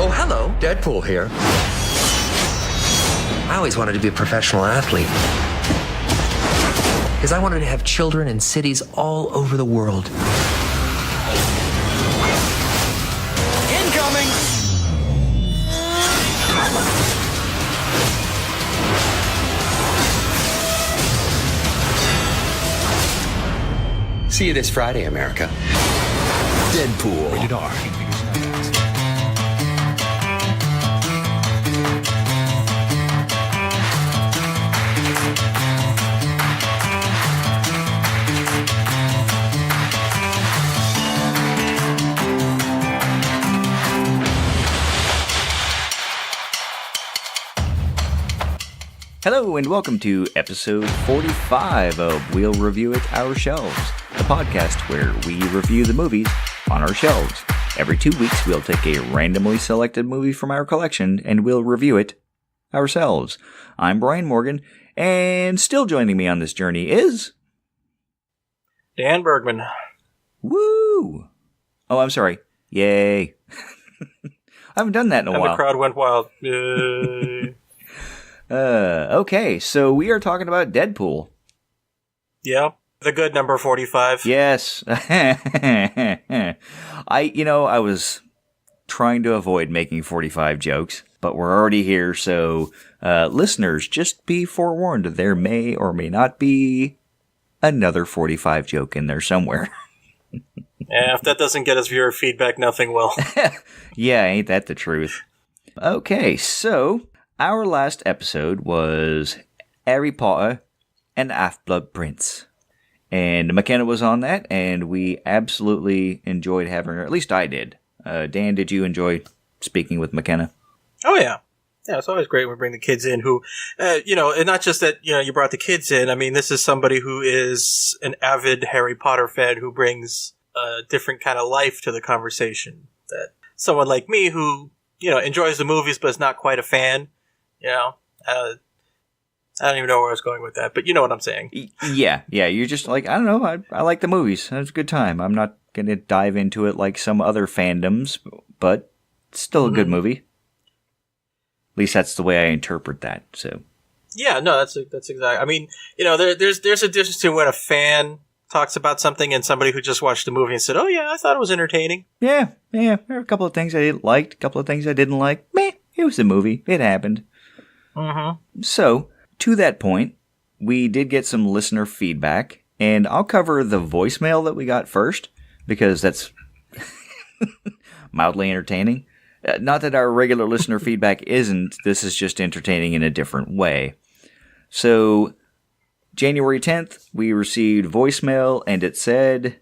Oh, hello. Deadpool here. I always wanted to be a professional athlete. Because I wanted to have children in cities all over the world. Incoming! See you this Friday, America. Deadpool. Rated R. Hello and welcome to episode 45 of We'll Review It Ourselves, the podcast where we review the movies on our shelves. Every 2 weeks we'll take a randomly selected movie from our collection and we'll review it ourselves. I'm Brian Morgan, and still joining me on this journey is... Dan Bergman. Woo! Oh, I'm sorry. Yay. I haven't done that in a while. And the crowd went wild. Yay. Okay, so we are talking about Deadpool. Yeah, the good number 45. Yes. I was trying to avoid making 45 jokes, but we're already here, so listeners, just be forewarned, there may or may not be another 45 joke in there somewhere. Yeah, if that doesn't get us viewer feedback, nothing will. Yeah, ain't that the truth? Okay, so... our last episode was Harry Potter and Half-Blood Prince. And McKenna was on that, and we absolutely enjoyed having her. At least I did. Dan, did you enjoy speaking with McKenna? Oh, yeah. Yeah, it's always great when we bring the kids in who, and not just that, you brought the kids in. I mean, this is somebody who is an avid Harry Potter fan who brings a different kind of life to the conversation. That someone like me who, enjoys the movies but is not quite a fan, I don't even know where I was going with that, but you know what I'm saying. Yeah, you're just like, I don't know, I like the movies. It's a good time. I'm not going to dive into it like some other fandoms, but it's still a good movie. At least that's the way I interpret that, so. Yeah, no, that's exactly. I mean, there's a difference between when a fan talks about something and somebody who just watched the movie and said, oh yeah, I thought it was entertaining. Yeah, there are a couple of things I liked, a couple of things I didn't like. Meh, it was a movie. It happened. Mm-hmm. So, to that point, we did get some listener feedback, and I'll cover the voicemail that we got first, because that's mildly entertaining. Not that our regular listener feedback isn't, this is just entertaining in a different way. So, January 10th, we received voicemail, and it said,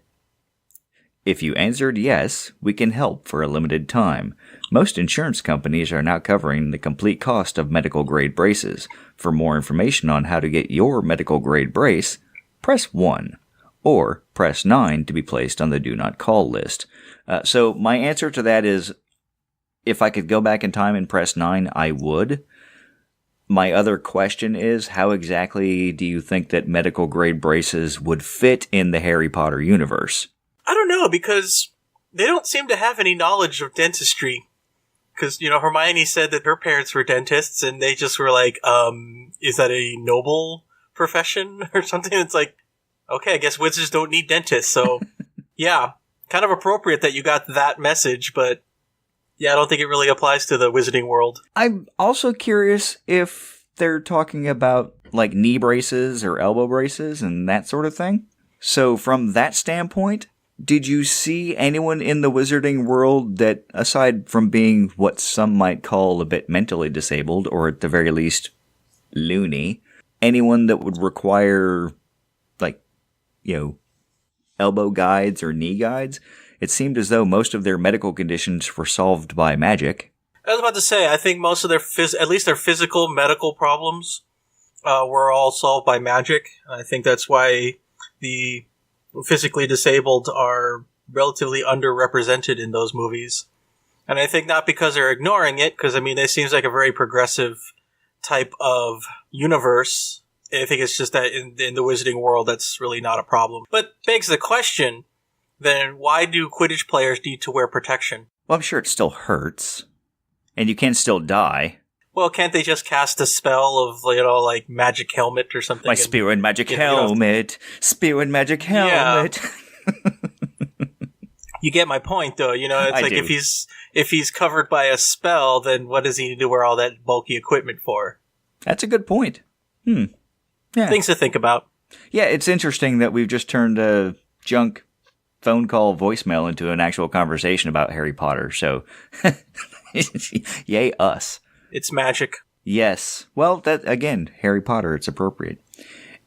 if you answered yes, we can help for a limited time. Most insurance companies are now covering the complete cost of medical-grade braces. For more information on how to get your medical-grade brace, press 1, or press 9 to be placed on the Do Not Call list. So my answer to that is, if I could go back in time and press 9, I would. My other question is, how exactly do you think that medical-grade braces would fit in the Harry Potter universe? I don't know, because they don't seem to have any knowledge of dentistry. Because, Hermione said that her parents were dentists, and they just were like, is that a noble profession or something? It's like, okay, I guess wizards don't need dentists, so yeah, kind of appropriate that you got that message, but yeah, I don't think it really applies to the wizarding world. I'm also curious if they're talking about, like, knee braces or elbow braces and that sort of thing. So from that standpoint... did you see anyone in the wizarding world that, aside from being what some might call a bit mentally disabled, or at the very least, loony, anyone that would require, like, elbow guides or knee guides? It seemed as though most of their medical conditions were solved by magic. I was about to say, I think most of their, at least their physical medical problems, were all solved by magic. I think that's why the physically disabled are relatively underrepresented in those movies. And I think not because they're ignoring it, because, it seems like a very progressive type of universe. I think it's just that in the wizarding world, that's really not a problem. But begs the question, then why do Quidditch players need to wear protection? Well, I'm sure it still hurts. And you can still die. Well, can't they just cast a spell of, like magic helmet or something? My spear and magic helmet. Spear and magic helmet. Yeah. You get my point, though. It's like if he's covered by a spell, then what does he need to wear all that bulky equipment for? That's a good point. Yeah. Things to think about. Yeah, it's interesting that we've just turned a junk phone call voicemail into an actual conversation about Harry Potter. So, yay us. It's magic. Yes. Well, that again, Harry Potter, it's appropriate.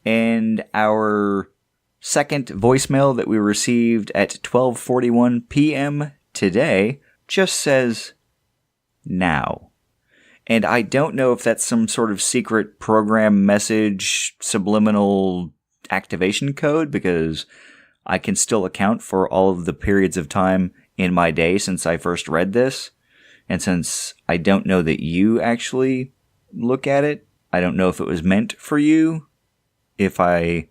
And our second voicemail that we received at 12:41 p.m. today just says, now. And I don't know if that's some sort of secret program message subliminal activation code, because I can still account for all of the periods of time in my day since I first read this. And since I don't know that you actually look at it, I don't know if it was meant for you. If I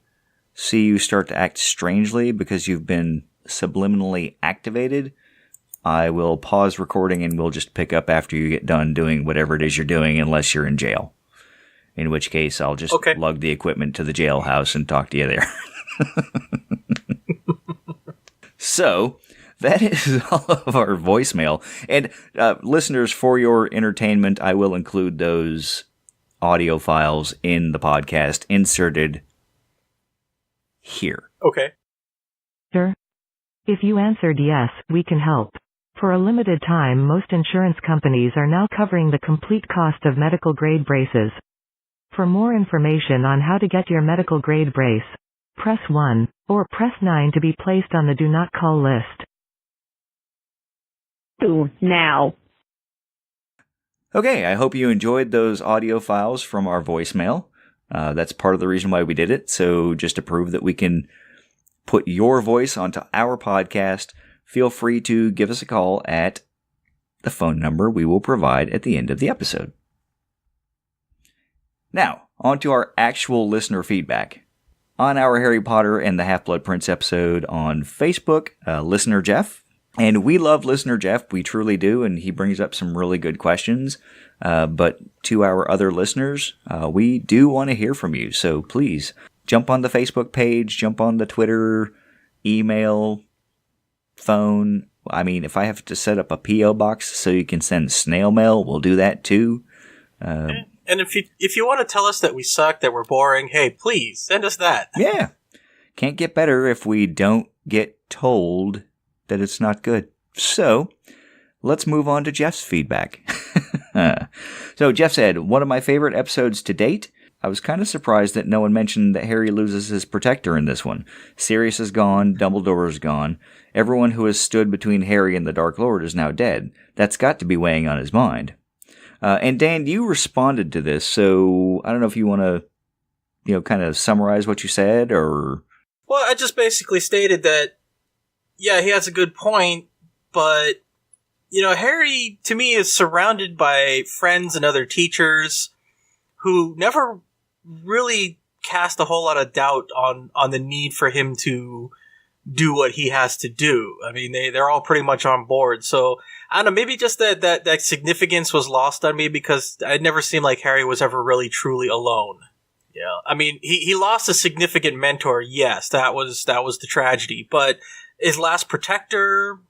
see you start to act strangely because you've been subliminally activated, I will pause recording and we'll just pick up after you get done doing whatever it is you're doing, unless you're in jail. In which case, I'll just lug the equipment to the jailhouse and talk to you there. So, that is all of our voicemail. And listeners, for your entertainment, I will include those audio files in the podcast inserted here. Okay. Sir, if you answered yes, we can help. For a limited time, most insurance companies are now covering the complete cost of medical-grade braces. For more information on how to get your medical-grade brace, press 1, or press 9 to be placed on the Do Not Call list. Now. Okay, I hope you enjoyed those audio files from our voicemail. That's part of the reason why we did it, so just to prove that we can put your voice onto our podcast, feel free to give us a call at the phone number we will provide at the end of the episode. Now, on to our actual listener feedback. On our Harry Potter and the Half-Blood Prince episode on Facebook, listener Jeff, and we love listener Jeff, we truly do, and he brings up some really good questions. But to our other listeners, we do want to hear from you, so please jump on the Facebook page, jump on the Twitter, email, phone. I mean, if I have to set up a P.O. box so you can send snail mail, we'll do that too. And if you want to tell us that we suck, that we're boring, hey, please send us that. Yeah. Can't get better if we don't get told that it's not good. So, let's move on to Jeff's feedback. So, Jeff said, one of my favorite episodes to date. I was kind of surprised that no one mentioned that Harry loses his protector in this one. Sirius is gone, Dumbledore is gone. Everyone who has stood between Harry and the Dark Lord is now dead. That's got to be weighing on his mind. And Dan, you responded to this, so I don't know if you want to, kind of summarize what you said, or... Well, I just basically stated that, yeah, he has a good point, but, Harry, to me, is surrounded by friends and other teachers who never really cast a whole lot of doubt on the need for him to do what he has to do. I mean, they're all pretty much on board. So, I don't know, maybe just that significance was lost on me because it never seemed like Harry was ever really truly alone. Yeah. I mean, he lost a significant mentor. Yes, that was the tragedy. But his last protector,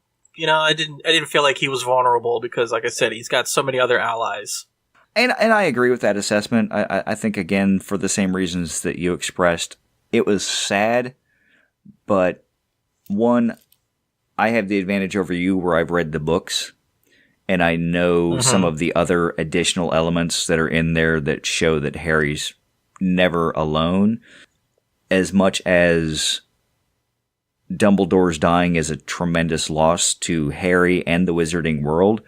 I didn't feel like he was vulnerable because, like I said, he's got so many other allies. And I agree with that assessment. I think, again, for the same reasons that you expressed, it was sad, but one, I have the advantage over you where I've read the books, and I know some of the other additional elements that are in there that show that Harry's never alone. As much as Dumbledore's dying is a tremendous loss to Harry and the wizarding world,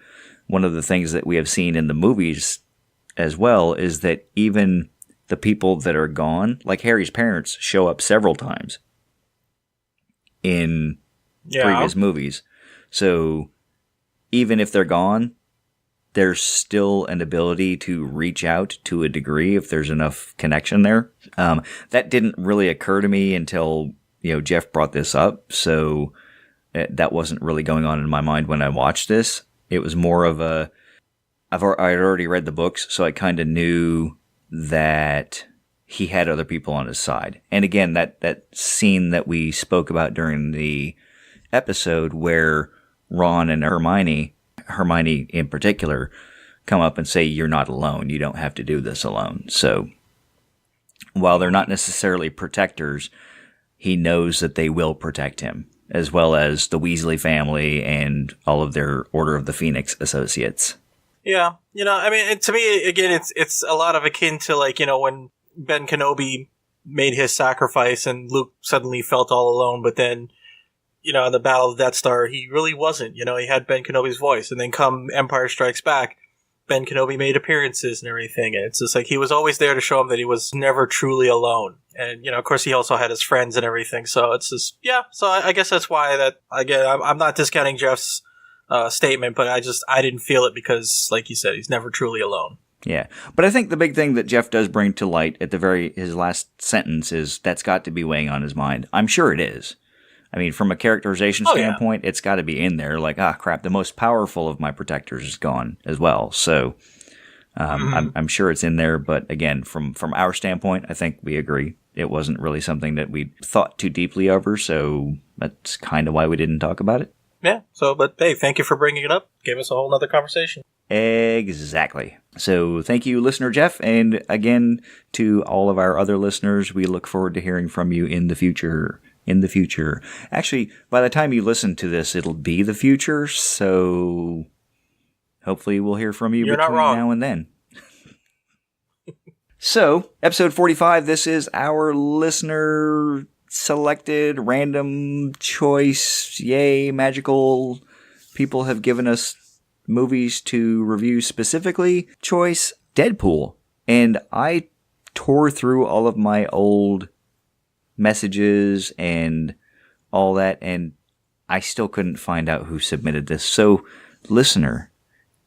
one of the things that we have seen in the movies as well is that even the people that are gone, like Harry's parents, show up several times in previous movies. So even if they're gone, there's still an ability to reach out to a degree if there's enough connection there. That didn't really occur to me until, Jeff brought this up. So that wasn't really going on in my mind when I watched this. It was more of I'd already read the books, so I kind of knew that he had other people on his side. And again, that scene that we spoke about during the episode where Ron and Hermione in particular, come up and say, you're not alone. You don't have to do this alone. So while they're not necessarily protectors, he knows that they will protect him, as well as the Weasley family and all of their Order of the Phoenix associates. Yeah. I mean, to me, again, it's a lot of akin to, like, when Ben Kenobi made his sacrifice and Luke suddenly felt all alone, but then, in the Battle of the Death Star, he really wasn't. He had Ben Kenobi's voice. And then come Empire Strikes Back, Ben Kenobi made appearances and everything. And it's just like he was always there to show him that he was never truly alone. And, of course, he also had his friends and everything. So it's just, yeah. So I guess that's why that, again, I'm not discounting Jeff's statement, but I didn't feel it because, like you said, he's never truly alone. Yeah. But I think the big thing that Jeff does bring to light at his last sentence is that's got to be weighing on his mind. I'm sure it is. I mean, from a characterization standpoint, It's got to be in there. Like, crap, the most powerful of my protectors is gone as well. So I'm sure it's in there. But again, from our standpoint, I think we agree. It wasn't really something that we thought too deeply over. So that's kind of why we didn't talk about it. Yeah. So, but hey, thank you for bringing it up. Gave us a whole nother conversation. Exactly. So thank you, listener Jeff. And again, to all of our other listeners, we look forward to hearing from you in the future. Actually, by the time you listen to this, it'll be the future, so hopefully we'll hear from you between now and then. So, episode 45, this is our listener selected random choice. Yay, magical people have given us movies to review specifically. Choice, Deadpool. And I tore through all of my old messages and all that, and I still couldn't find out who submitted this. So, listener,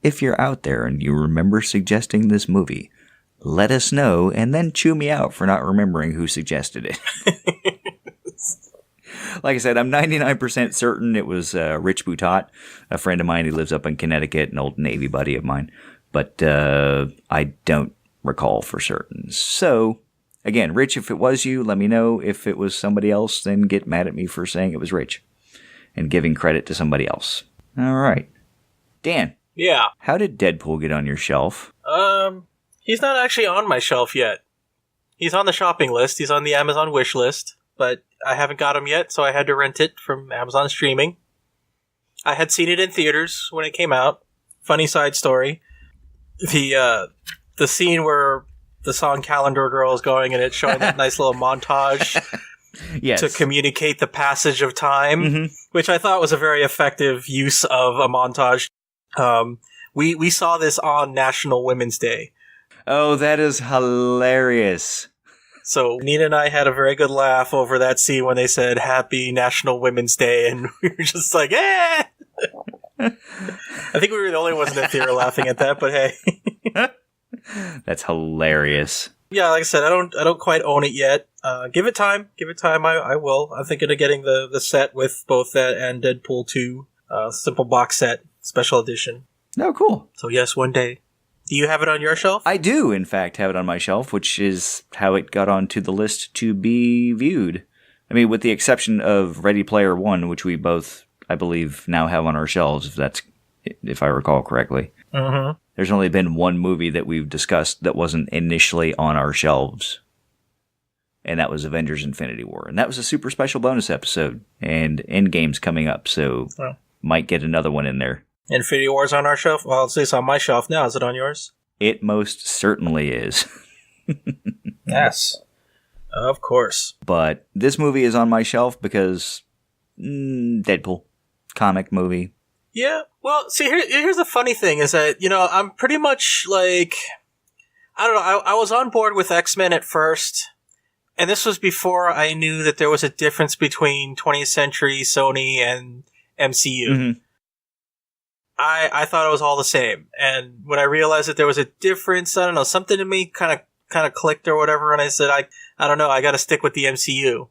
if you're out there and you remember suggesting this movie, let us know and then chew me out for not remembering who suggested it. Like I said, I'm 99% certain it was Rich Boutot, a friend of mine who lives up in Connecticut, an old Navy buddy of mine, but I don't recall for certain. So, again, Rich, if it was you, let me know. If it was somebody else, then get mad at me for saying it was Rich and giving credit to somebody else. All right. Dan. Yeah. How did Deadpool get on your shelf? He's not actually on my shelf yet. He's on the shopping list. He's on the Amazon wish list, but I haven't got him yet, so I had to rent it from Amazon streaming. I had seen it in theaters when it came out. Funny side story. The scene where the song Calendar Girl is going and it's showing that nice little montage Yes. to communicate the passage of time, which I thought was a very effective use of a montage. We saw this on National Women's Day. Oh, that is hilarious. So Nina and I had a very good laugh over that scene when they said Happy National Women's Day, and we were just like, eh! I think we were the only ones in the theater laughing at that, but hey. That's hilarious. Yeah, like I said, I don't quite own it yet. Give it time. I will. I'm thinking of getting the set with both that and Deadpool 2, simple box set, special edition. Oh, cool. So yes, one day. Do you have it on your shelf? I do, in fact, have it on my shelf, which is how it got onto the list to be viewed. I mean, with the exception of Ready Player One, which we both, I believe, now have on our shelves, if I recall correctly. Mm-hmm. There's only been one movie that we've discussed that wasn't initially on our shelves, and that was Avengers Infinity War. And that was a super special bonus episode, and Endgame's coming up, so might get another one in there. Infinity War's on our shelf? Well, it's on my shelf now. Is it on yours? It most certainly is. Yes. Of course. But this movie is on my shelf because Deadpool. Comic movie. Yeah. Well, see, here's the funny thing is that, I'm pretty much like, I don't know, I was on board with X-Men at first, and this was before I knew that there was a difference between 20th Century, Sony, and MCU. Mm-hmm. I thought it was all the same. And when I realized that there was a difference, I don't know, something in me kind of clicked or whatever, and I said, I don't know, I gotta stick with the MCU.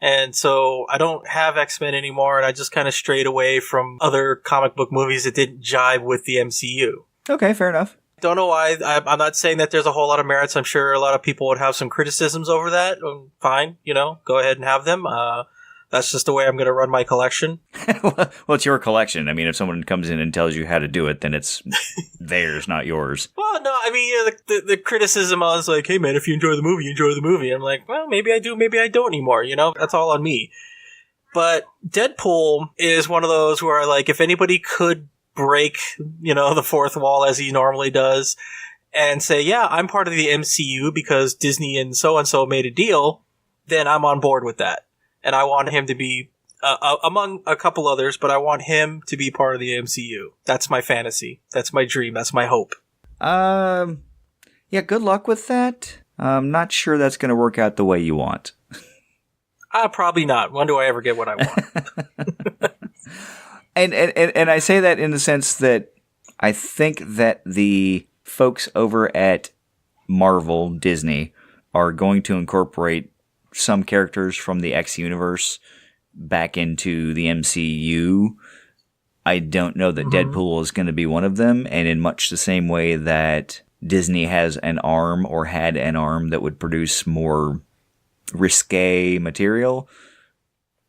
And so I don't have X-Men anymore, and I just kind of strayed away from other comic book movies that didn't jive with the MCU. Okay, fair enough. Don't know why. I'm not saying that there's a whole lot of merits. I'm sure a lot of people would have some criticisms over that. Fine, go ahead and have them. That's just the way I'm going to run my collection. Well, it's your collection. I mean, if someone comes in and tells you how to do it, then it's theirs, not yours. Well, no, I mean, the criticism was like, hey, man, if you enjoy the movie, you enjoy the movie. I'm like, well, maybe I do, maybe I don't anymore, That's all on me. But Deadpool is one of those where, like, if anybody could break, the fourth wall as he normally does and say, yeah, I'm part of the MCU because Disney and so made a deal, then I'm on board with that. And I want him to be, among a couple others, but I want him to be part of the MCU. That's my fantasy. That's my dream. That's my hope. Yeah, good luck with that. I'm not sure that's going to work out the way you want. Probably not. When do I ever get what I want? And I say that in the sense that I think that the folks over at Marvel, Disney, are going to incorporate some characters from the X universe back into the MCU. I don't know that Deadpool is going to be one of them, and in much the same way that Disney has an arm or had an arm that would produce more risque material,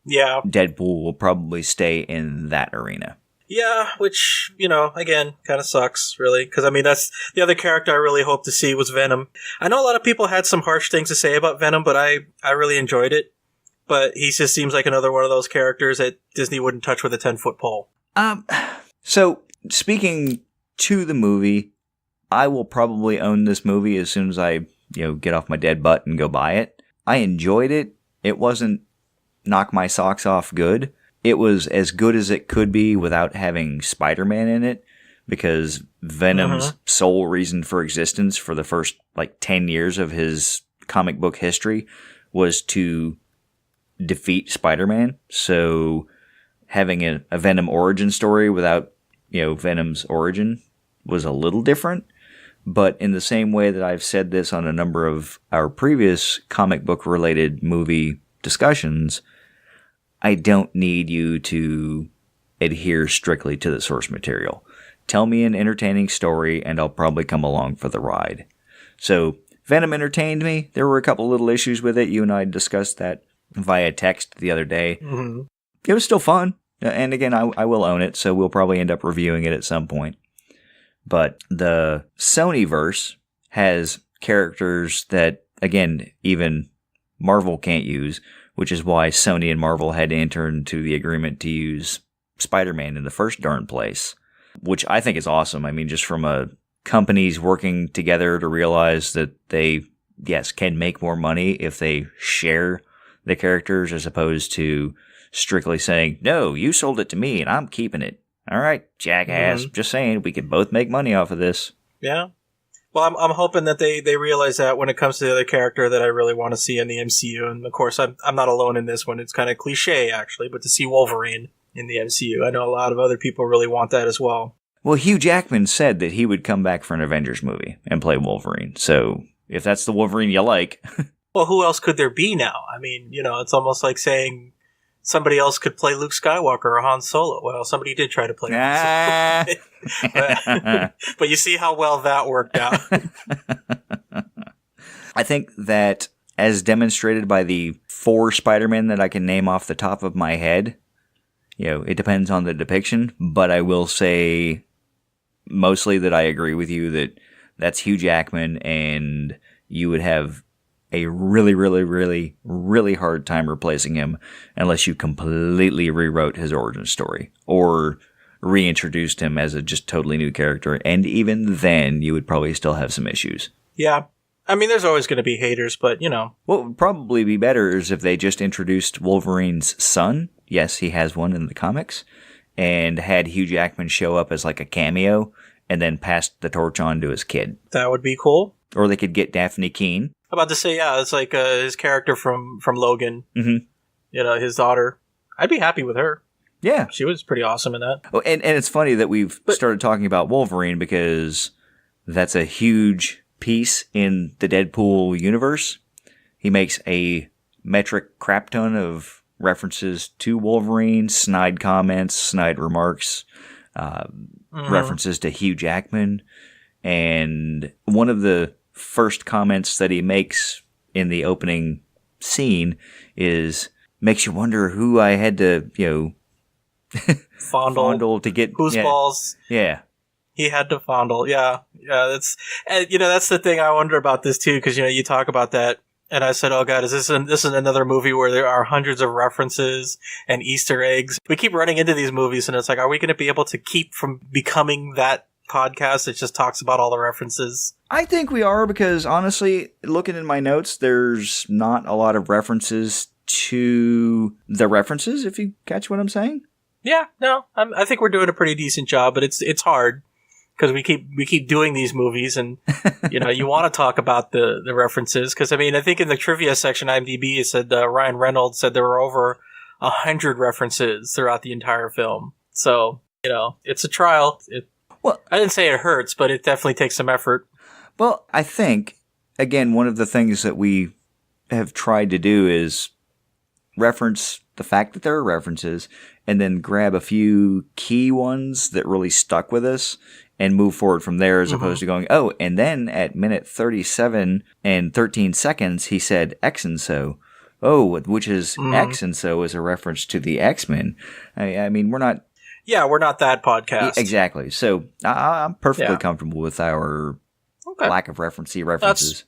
yeah, Deadpool will probably stay in that arena. Yeah, which, again, kind of sucks, really. Because, I mean, that's the other character I really hope to see was Venom. I know a lot of people had some harsh things to say about Venom, but I really enjoyed it. But he just seems like another one of those characters that Disney wouldn't touch with a 10-foot pole. So, speaking to the movie, I will probably own this movie as soon as I, get off my dead butt and go buy it. I enjoyed it. It wasn't knock my socks off good. It was as good as it could be without having Spider-Man in it, because Venom's sole reason for existence for the first, 10 years of his comic book history was to defeat Spider-Man. So having a Venom origin story without, Venom's origin was a little different. But in the same way that I've said this on a number of our previous comic book related movie discussions, I don't need you to adhere strictly to the source material. Tell me an entertaining story and I'll probably come along for the ride. So, Venom entertained me. There were a couple little issues with it. You and I discussed that via text the other day. Mm-hmm. It was still fun. And again, I will own it, so we'll probably end up reviewing it at some point. But the Sonyverse has characters that, again, even Marvel can't use, which is why Sony and Marvel had to enter into the agreement to use Spider-Man in the first darn place, which I think is awesome. I mean, just from a companies working together to realize that they, yes, can make more money if they share the characters as opposed to strictly saying, no, you sold it to me and I'm keeping it. All right, jackass. Just saying, we could both make money off of this. Yeah. Well, I'm hoping that they realize that when it comes to the other character that I really want to see in the MCU. And of course, I'm not alone in this one. It's kind of cliche, actually, but to see Wolverine in the MCU. I know a lot of other people really want that as well. Well, Hugh Jackman said that he would come back for an Avengers movie and play Wolverine. So if that's the Wolverine you like. Well, who else could there be now? I mean, it's almost like saying somebody else could play Luke Skywalker or Han Solo. Well, somebody did try to play Han Solo. But you see how well that worked out. I think that, as demonstrated by the 4 Spider-Men that I can name off the top of my head, it depends on the depiction, but I will say mostly that I agree with you that that's Hugh Jackman, and you would have a really, really, really, really hard time replacing him unless you completely rewrote his origin story or reintroduced him as a just totally new character. And even then, you would probably still have some issues. Yeah. I mean, there's always going to be haters, but, What would probably be better is if they just introduced Wolverine's son. Yes, he has one in the comics. And had Hugh Jackman show up as like a cameo and then passed the torch on to his kid. That would be cool. Or they could get Daphne Keane. I'm about to say, yeah, it's like his character from Logan. Mm-hmm. His daughter. I'd be happy with her. Yeah. She was pretty awesome in that. Oh, and it's funny that we've started talking about Wolverine because that's a huge piece in the Deadpool universe. He makes a metric crap ton of references to Wolverine, snide comments, snide remarks. references to Hugh Jackman. And one of the first comments that he makes in the opening scene is, makes you wonder who I had to, fondle to get whose balls. Yeah. He had to fondle. Yeah. That's the thing I wonder about this too. Cause, you talk about that. And I said, oh God, this is another movie where there are hundreds of references and Easter eggs. We keep running into these movies and it's like, are we going to be able to keep from becoming that podcast that just talks about all the references? I think we are, because honestly, looking in my notes, there's not a lot of references to the references, if you catch what I'm saying. Yeah, no, I think we're doing a pretty decent job, but it's hard. Because we keep doing these movies, and you want to talk about the references. Because I think in the trivia section, IMDb, it said Ryan Reynolds said there were over 100 references throughout the entire film. So it's a trial. Well, I didn't say it hurts, but it definitely takes some effort. Well, I think again, one of the things that we have tried to do is reference the fact that there are references, and then grab a few key ones that really stuck with us and move forward from there, as opposed to going, oh, and then at minute 37 and 13 seconds, he said X and so. Oh, which is X and so is a reference to the X-Men. I mean, we're not... Yeah, we're not that podcast. Exactly. So I'm perfectly comfortable with our lack of references.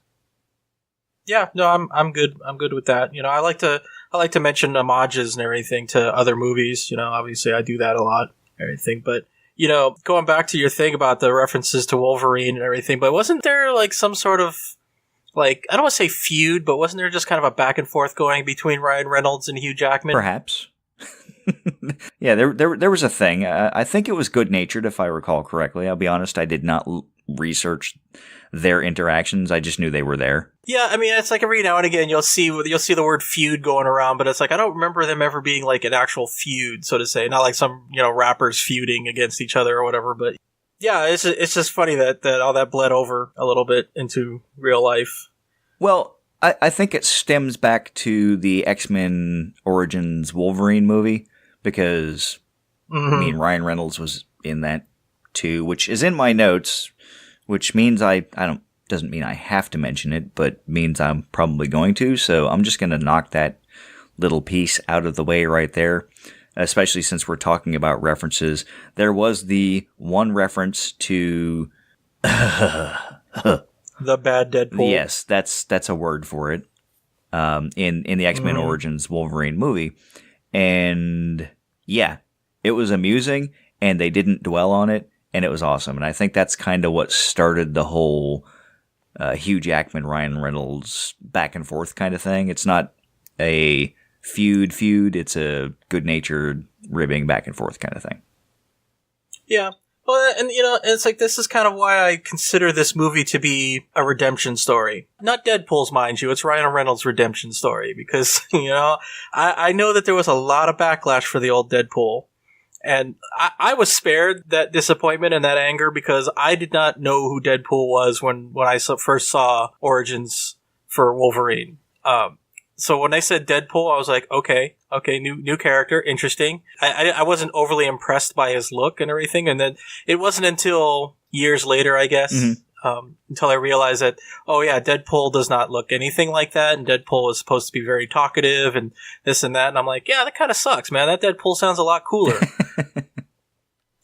Yeah, no, I'm good. I'm good with that. I like to mention homages and everything to other movies. Obviously I do that a lot, everything. But going back to your thing about the references to Wolverine and everything, but wasn't there like some sort of I don't want to say feud, but wasn't there just kind of a back and forth going between Ryan Reynolds and Hugh Jackman? Perhaps. Yeah, there was a thing. I think it was good-natured, if I recall correctly. I'll be honest, I did not research their interactions. I just knew they were there. Yeah, it's like every now and again you'll see the word feud going around, but it's like I don't remember them ever being like an actual feud, so to say. Not like some rappers feuding against each other or whatever. But yeah, it's just funny that all that bled over a little bit into real life. Well, I think it stems back to the X-Men Origins Wolverine movie, because Ryan Reynolds was in that too, which is in my notes, which means doesn't mean I have to mention it, but means I'm probably going to. So I'm just going to knock that little piece out of the way right there, especially since we're talking about references. There was the one reference to the bad Deadpool. Yes, that's a word for it. In the X-Men Origins Wolverine movie. And yeah, it was amusing, and they didn't dwell on it, and it was awesome. And I think that's kind of what started the whole Hugh Jackman, Ryan Reynolds back and forth kind of thing. It's not a feud. It's a good-natured ribbing back and forth kind of thing. Yeah. Well, and it's like, this is kind of why I consider this movie to be a redemption story. Not Deadpool's, mind you. It's Ryan Reynolds' redemption story, because, I know that there was a lot of backlash for the old Deadpool. And I was spared that disappointment and that anger, because I did not know who Deadpool was when I first saw Origins for Wolverine. So when I said Deadpool, I was like, okay, new character, interesting. I wasn't overly impressed by his look and everything, and then it wasn't until years later, I guess, until I realized that, oh yeah, Deadpool does not look anything like that, and Deadpool is supposed to be very talkative and this and that, and I'm like, yeah, that kind of sucks, man. That Deadpool sounds a lot cooler.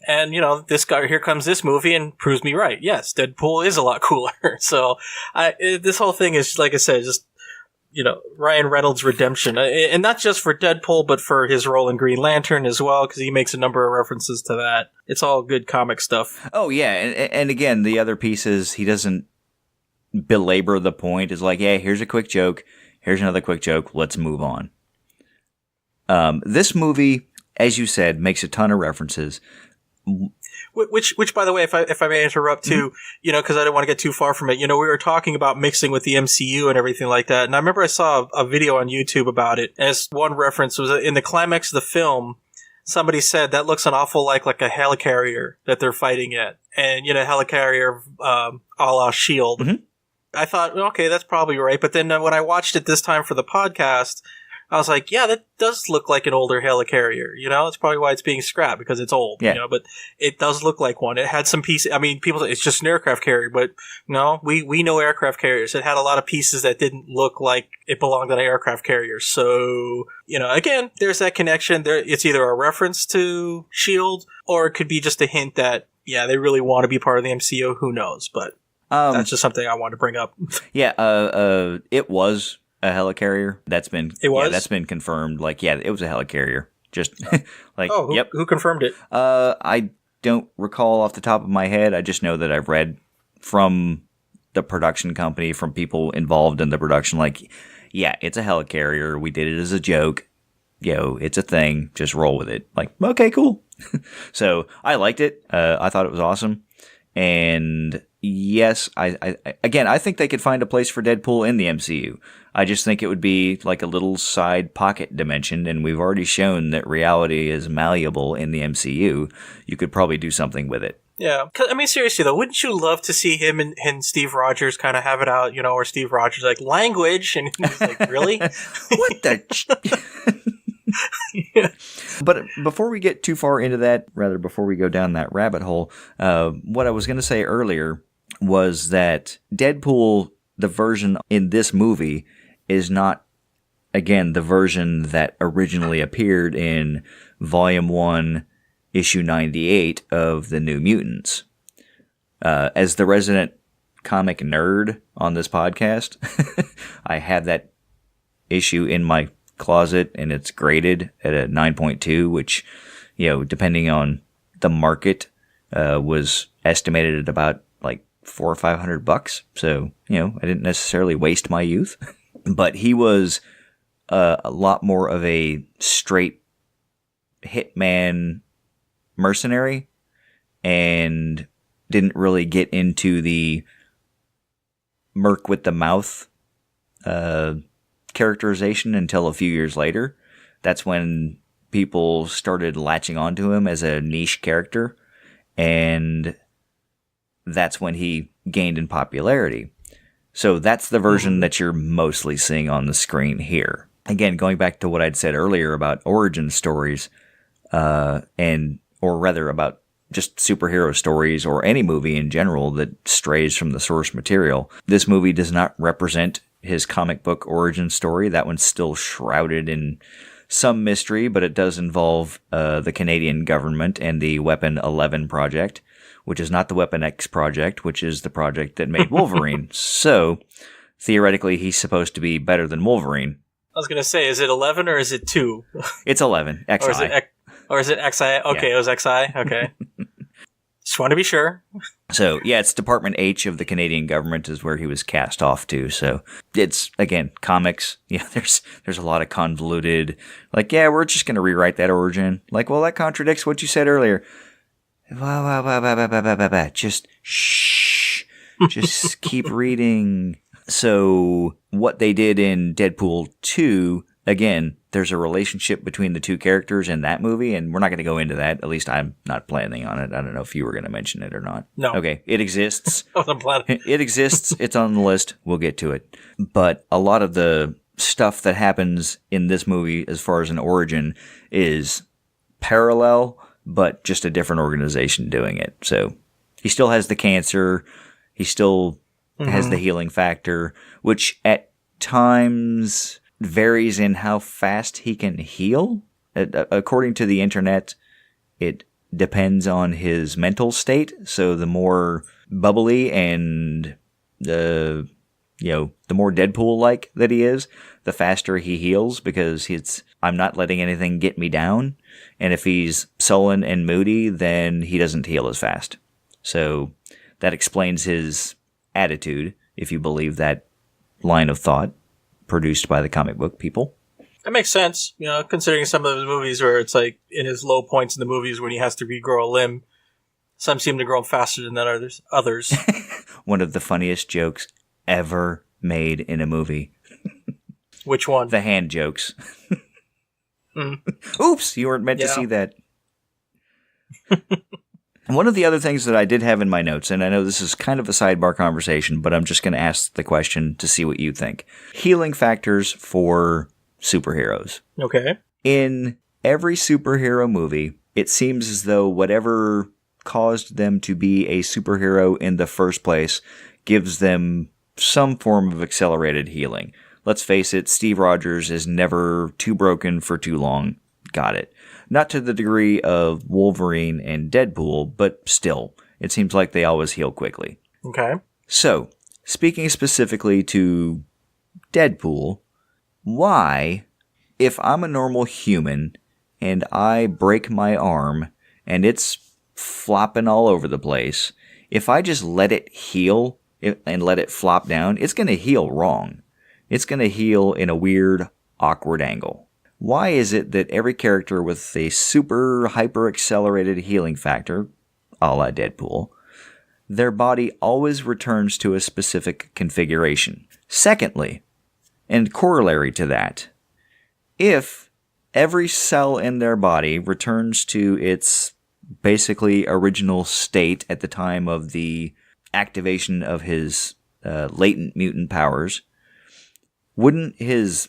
And, this guy, here comes this movie and proves me right. Yes, Deadpool is a lot cooler. So this whole thing is, like I said, just, Ryan Reynolds' redemption. And not just for Deadpool, but for his role in Green Lantern as well, because he makes a number of references to that. It's all good comic stuff. Oh, yeah. And again, the other piece is he doesn't belabor the point. It's like, yeah, here's a quick joke. Here's another quick joke. Let's move on. This movie, as you said, makes a ton of references. Which, by the way, if I may interrupt too, because I don't want to get too far from it. We were talking about mixing with the MCU and everything like that. And I remember I saw a video on YouTube about it. As one reference was in the climax of the film, somebody said that looks an awful like a helicarrier that they're fighting at. And, helicarrier, a la S.H.I.E.L.D. I thought, okay, that's probably right. But then when I watched it this time for the podcast, I was like, yeah, that does look like an older helicarrier. It's probably why it's being scrapped, because it's old. Yeah. But it does look like one. It had some pieces. I mean, people say it's just an aircraft carrier, but no, we know aircraft carriers. It had a lot of pieces that didn't look like it belonged on an aircraft carrier. So, again, there's that connection. It's either a reference to S.H.I.E.L.D. or it could be just a hint that, yeah, they really want to be part of the MCU. Who knows? But that's just something I wanted to bring up. Yeah, it was a helicarrier. It was? Yeah, that's been confirmed. Like, yeah, it was a helicarrier. Just like, yep. Who confirmed it? I don't recall off the top of my head. I just know that I've read from the production company, from people involved in the production, like, yeah, it's a helicarrier. We did it as a joke. It's a thing. Just roll with it. Like, okay, cool. So I liked it. I thought it was awesome. And yes, I think they could find a place for Deadpool in the MCU. I just think it would be like a little side pocket dimension, and we've already shown that reality is malleable in the MCU. You could probably do something with it. Yeah. I mean, seriously, though, wouldn't you love to see him and Steve Rogers kind of have it out, or Steve Rogers like, language, and he's like, really? What the... Yeah. But before we get too far into that, rather before we go down that rabbit hole, what I was going to say earlier was that Deadpool, the version in this movie, is not, again, the version that originally appeared in Volume 1, Issue 98 of the New Mutants. As the resident comic nerd on this podcast, I have that issue in my closet, and it's graded at a 9.2, which, depending on the market, was estimated at about like $400 or $500. So, I didn't necessarily waste my youth, but he was a lot more of a straight hitman mercenary, and didn't really get into the Merc with the mouth characterization until a few years later. That's when people started latching onto him as a niche character, and that's when he gained in popularity. So that's the version that you're mostly seeing on the screen here. Again, going back to what I'd said earlier about origin stories, or rather about just superhero stories or any movie in general that strays from the source material, this movie does not represent his comic book origin story. That one's still shrouded in some mystery, but it does involve the Canadian government and the Weapon 11 project, which is not the Weapon X project, which is the project that made Wolverine. So, theoretically, he's supposed to be better than Wolverine. I was going to say, is it 11 or is it 2? It's 11, XI. Or is it XI? Okay, yeah. It was XI? Okay. Just want to be sure. So, yeah, it's Department H of the Canadian government is where he was cast off to. So, it's, again, comics. Yeah, there's a lot of convoluted, like, yeah, we're just going to rewrite that origin. Like, well, that contradicts what you said earlier. Just shh. Just keep reading. So, what they did in Deadpool 2, again, there's a relationship between the two characters in that movie, and we're not going to go into that. At least I'm not planning on it. I don't know if you were going to mention it or not. No. Okay, it exists. I wasn't planning. It exists. It's on the list. We'll get to it. But a lot of the stuff that happens in this movie as far as an origin is parallel, but just a different organization doing it. So he still has the cancer. He still has the healing factor, which at times varies in how fast he can heal. According to the internet, it depends on his mental state. So the more bubbly and the more Deadpool-like that he is, the faster he heals, because I'm not letting anything get me down. And if he's sullen and moody, then he doesn't heal as fast. So that explains his attitude, if you believe that line of thought produced by the comic book people. That makes sense, considering some of the movies where it's like in his low points in the movies when he has to regrow a limb. Some seem to grow faster than others. One of the funniest jokes ever made in a movie. Which one? The hand jokes. Oops, you weren't meant to see that. One of the other things that I did have in my notes, and I know this is kind of a sidebar conversation, but I'm just going to ask the question to see what you think. Healing factors for superheroes. Okay. In every superhero movie, it seems as though whatever caused them to be a superhero in the first place gives them some form of accelerated healing. Let's face it, Steve Rogers is never too broken for too long. Got it. Not to the degree of Wolverine and Deadpool, but still, it seems like they always heal quickly. Okay. So, speaking specifically to Deadpool, why, if I'm a normal human and I break my arm and it's flopping all over the place, if I just let it heal and let it flop down, it's going to heal wrong. It's going to heal in a weird, awkward angle. Why is it that every character with a super hyper-accelerated healing factor, a la Deadpool, their body always returns to a specific configuration? Secondly, and corollary to that, if every cell in their body returns to its basically original state at the time of the activation of his latent mutant powers, wouldn't his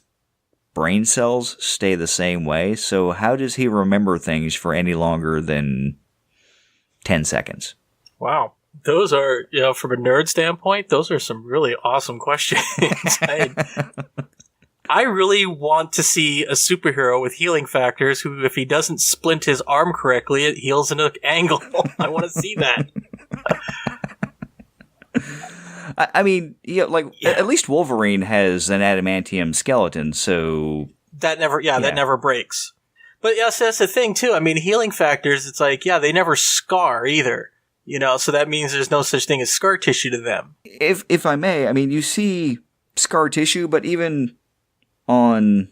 brain cells stay the same way? So how does he remember things for any longer than 10 seconds? Wow. Those are, from a nerd standpoint, those are some really awesome questions. I really want to see a superhero with healing factors who, if he doesn't splint his arm correctly, it heals in an angle. I want to see that. I mean, at least Wolverine has an adamantium skeleton, so that never breaks. But yes, that's the thing too. I mean, healing factors, it's like, they never scar either. So that means there's no such thing as scar tissue to them. If I may, I mean, you see scar tissue, but even on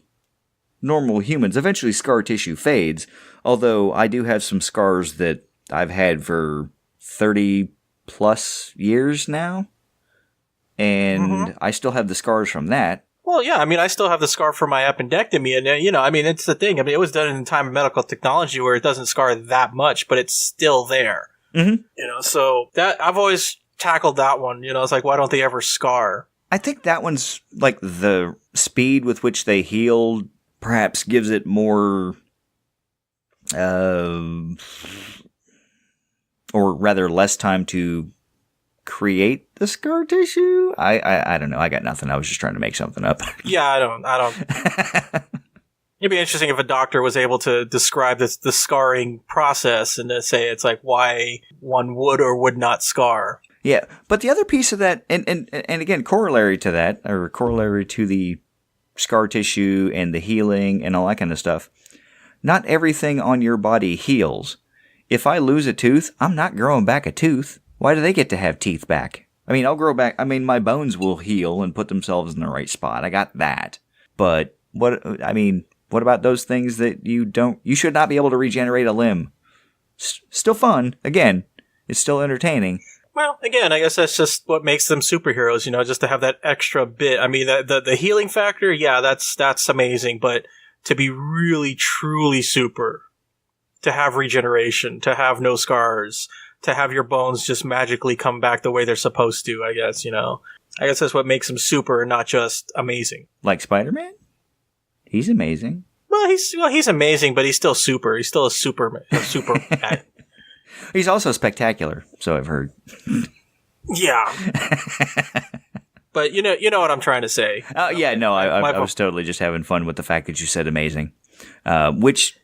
normal humans, eventually scar tissue fades. Although I do have some scars that I've had for 30 plus years now. And I still have the scars from that. Well, yeah, I mean, I still have the scar from my appendectomy. And, it's the thing. I mean, it was done in the time of medical technology where it doesn't scar that much, but it's still there. Mm-hmm. So that I've always tackled that one. It's like, why don't they ever scar? I think that one's like the speed with which they heal perhaps gives it more, or rather less time to create the scar tissue. I don't know. I got nothing. I was just trying to make something up. Yeah, I don't. It'd be interesting if a doctor was able to describe the scarring process and to say it's like why one would or would not scar. Yeah, but the other piece of that, and again, corollary to that, or corollary to the scar tissue and the healing and all that kind of stuff, not everything on your body heals. If I lose a tooth, I'm not growing back a tooth. Why do they get to have teeth back? I mean, I'll grow back. I mean, my bones will heal and put themselves in the right spot. I got that. But what about those things that you should not be able to regenerate a limb? Still fun. Again, it's still entertaining. Well, again, I guess that's just what makes them superheroes, just to have that extra bit. I mean, the healing factor, yeah, that's amazing. But to be really, truly super, to have regeneration, to have no scars, to have your bones just magically come back the way they're supposed to, I guess, I guess that's what makes them super and not just amazing. Like Spider-Man? He's amazing. Well, he's amazing, but he's still super. He's still a super. He's also spectacular, so I've heard. Yeah. But you know what I'm trying to say. Yeah, no, I was totally just having fun with the fact that you said amazing. Which,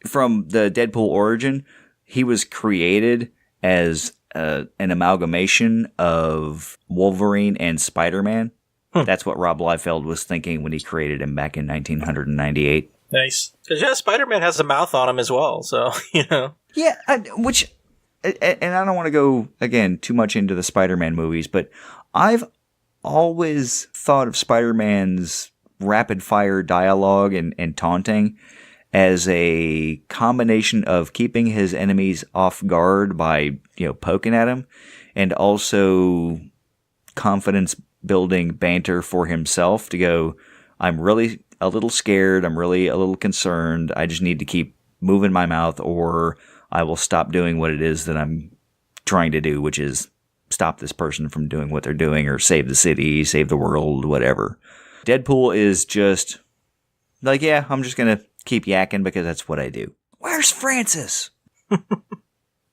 from the Deadpool origin, he was created as an amalgamation of Wolverine and Spider-Man. That's what Rob Liefeld was thinking when he created him back in 1998. Nice. Because, Spider-Man has a mouth on him as well, so, Yeah, and I don't want to go, again, too much into the Spider-Man movies, but I've always thought of Spider-Man's rapid-fire dialogue and taunting as a combination of keeping his enemies off guard by, poking at him, and also confidence-building banter for himself to go, I'm really a little scared, I'm really a little concerned, I just need to keep moving my mouth or I will stop doing what it is that I'm trying to do, which is stop this person from doing what they're doing or save the city, save the world, whatever. Deadpool is just Like, yeah, I'm just going to keep yakking because that's what I do. Where's Francis?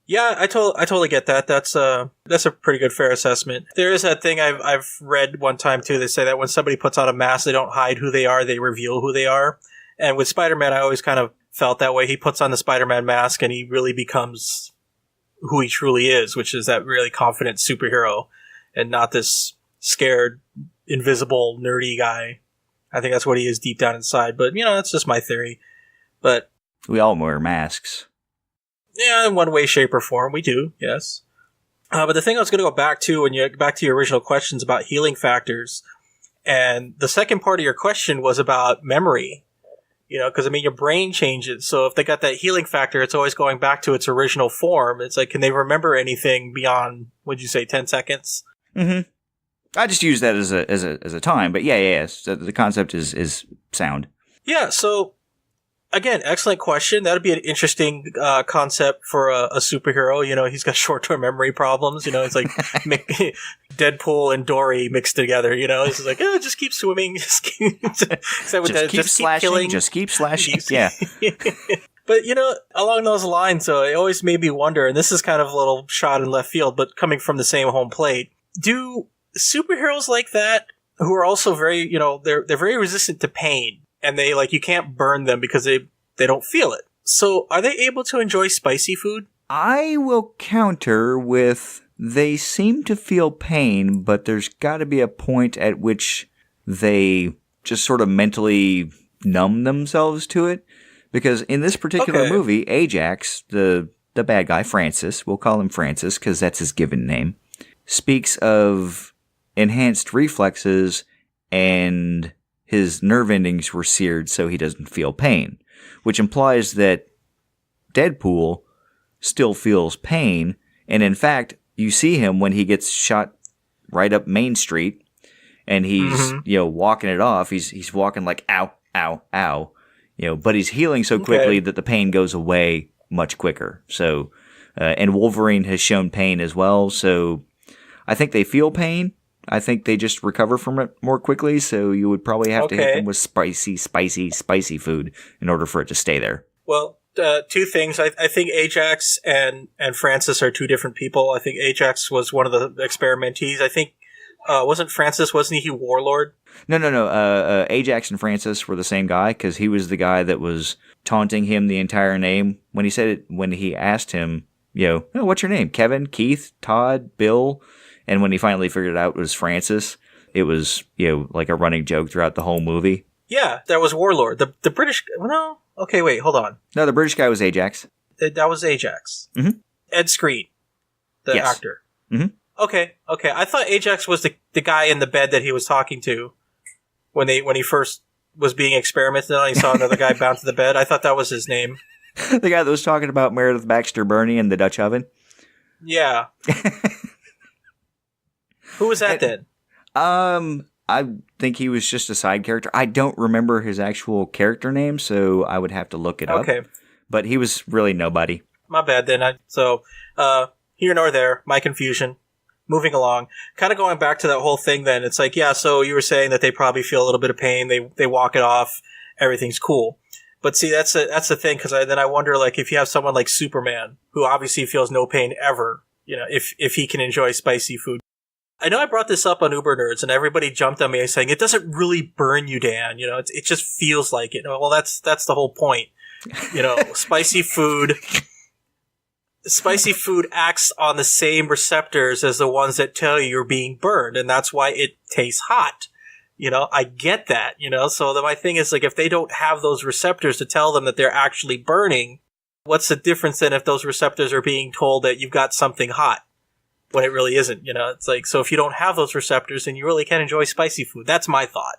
Yeah, I totally get that. That's a pretty good fair assessment. There is that thing I've read one time too. They say that when somebody puts on a mask, they don't hide who they are; they reveal who they are. And with Spider-Man, I always kind of felt that way. He puts on the Spider-Man mask, and he really becomes who he truly is, which is that really confident superhero, and not this scared, invisible, nerdy guy. I think that's what he is deep down inside. But that's just my theory. But we all wear masks. Yeah, in one way, shape, or form, we do, yes. But the thing I was going to go back to, back to your original questions about healing factors, and the second part of your question was about memory. Because your brain changes. So if they got that healing factor, it's always going back to its original form. It's like, can they remember anything beyond, would you say, 10 seconds? Mm-hmm. I just use that as a time, but yeah. So the concept is sound. Yeah. So. Again, excellent question. That'd be an interesting concept for a superhero. He's got short-term memory problems. It's like Deadpool and Dory mixed together. It's like, just keep swimming, just keep slashing, killing, just keep slashing. Yeah. But along those lines, it always made me wonder. And this is kind of a little shot in left field, but coming from the same home plate, do superheroes like that, who are also very, they're very resistant to pain. And they, you can't burn them because they don't feel it. So, are they able to enjoy spicy food? I will counter with, they seem to feel pain, but there's got to be a point at which they just sort of mentally numb themselves to it. Because in this particular movie, Ajax, the bad guy, Francis, we'll call him Francis because that's his given name, speaks of enhanced reflexes and his nerve endings were seared so he doesn't feel pain, which implies that Deadpool still feels pain. And in fact, you see him when he gets shot right up Main Street and he's, walking it off. He's walking like, ow, ow, ow, but he's healing so quickly that the pain goes away much quicker. So, and Wolverine has shown pain as well. So I think they feel pain. I think they just recover from it more quickly, so you would probably have to hit them with spicy food in order for it to stay there. Well, two things. I think Ajax and Francis are two different people. I think Ajax was one of the experimentees. I think, wasn't he Warlord? No. Ajax and Francis were the same guy, because he was the guy that was taunting him the entire name. When he asked him, oh, what's your name? Kevin, Keith, Todd, Bill? And when he finally figured it out it was Francis, it was, like a running joke throughout the whole movie. Yeah, that was Warlord. The British... No? Okay, wait, hold on. No, the British guy was Ajax. That was Ajax. Mm-hmm. Ed Skrein, the actor. Mm-hmm. Okay. I thought Ajax was the guy in the bed that he was talking to when he first was being experimented on. He saw another guy bound to the bed. I thought that was his name. The guy that was talking about Meredith Baxter Birney and the Dutch oven? Yeah. Who was that then? I think he was just a side character. I don't remember his actual character name, so I would have to look it up. Okay. But he was really nobody. My bad then. Here nor there, my confusion. Moving along. Kind of going back to that whole thing then. It's like, yeah, so you were saying that they probably feel a little bit of pain. They walk it off. Everything's cool. But see, that's the thing, because I wonder, if you have someone like Superman, who obviously feels no pain ever, if he can enjoy spicy food. I know I brought this up on Uber Nerds, and everybody jumped on me saying, it doesn't really burn you, Dan. It just feels like it. Well, that's the whole point. Spicy food acts on the same receptors as the ones that tell you you're being burned, and that's why it tastes hot. I get that, so my thing is, if they don't have those receptors to tell them that they're actually burning, what's the difference then if those receptors are being told that you've got something hot? When it really isn't, it's like, so if you don't have those receptors, then you really can't enjoy spicy food. That's my thought.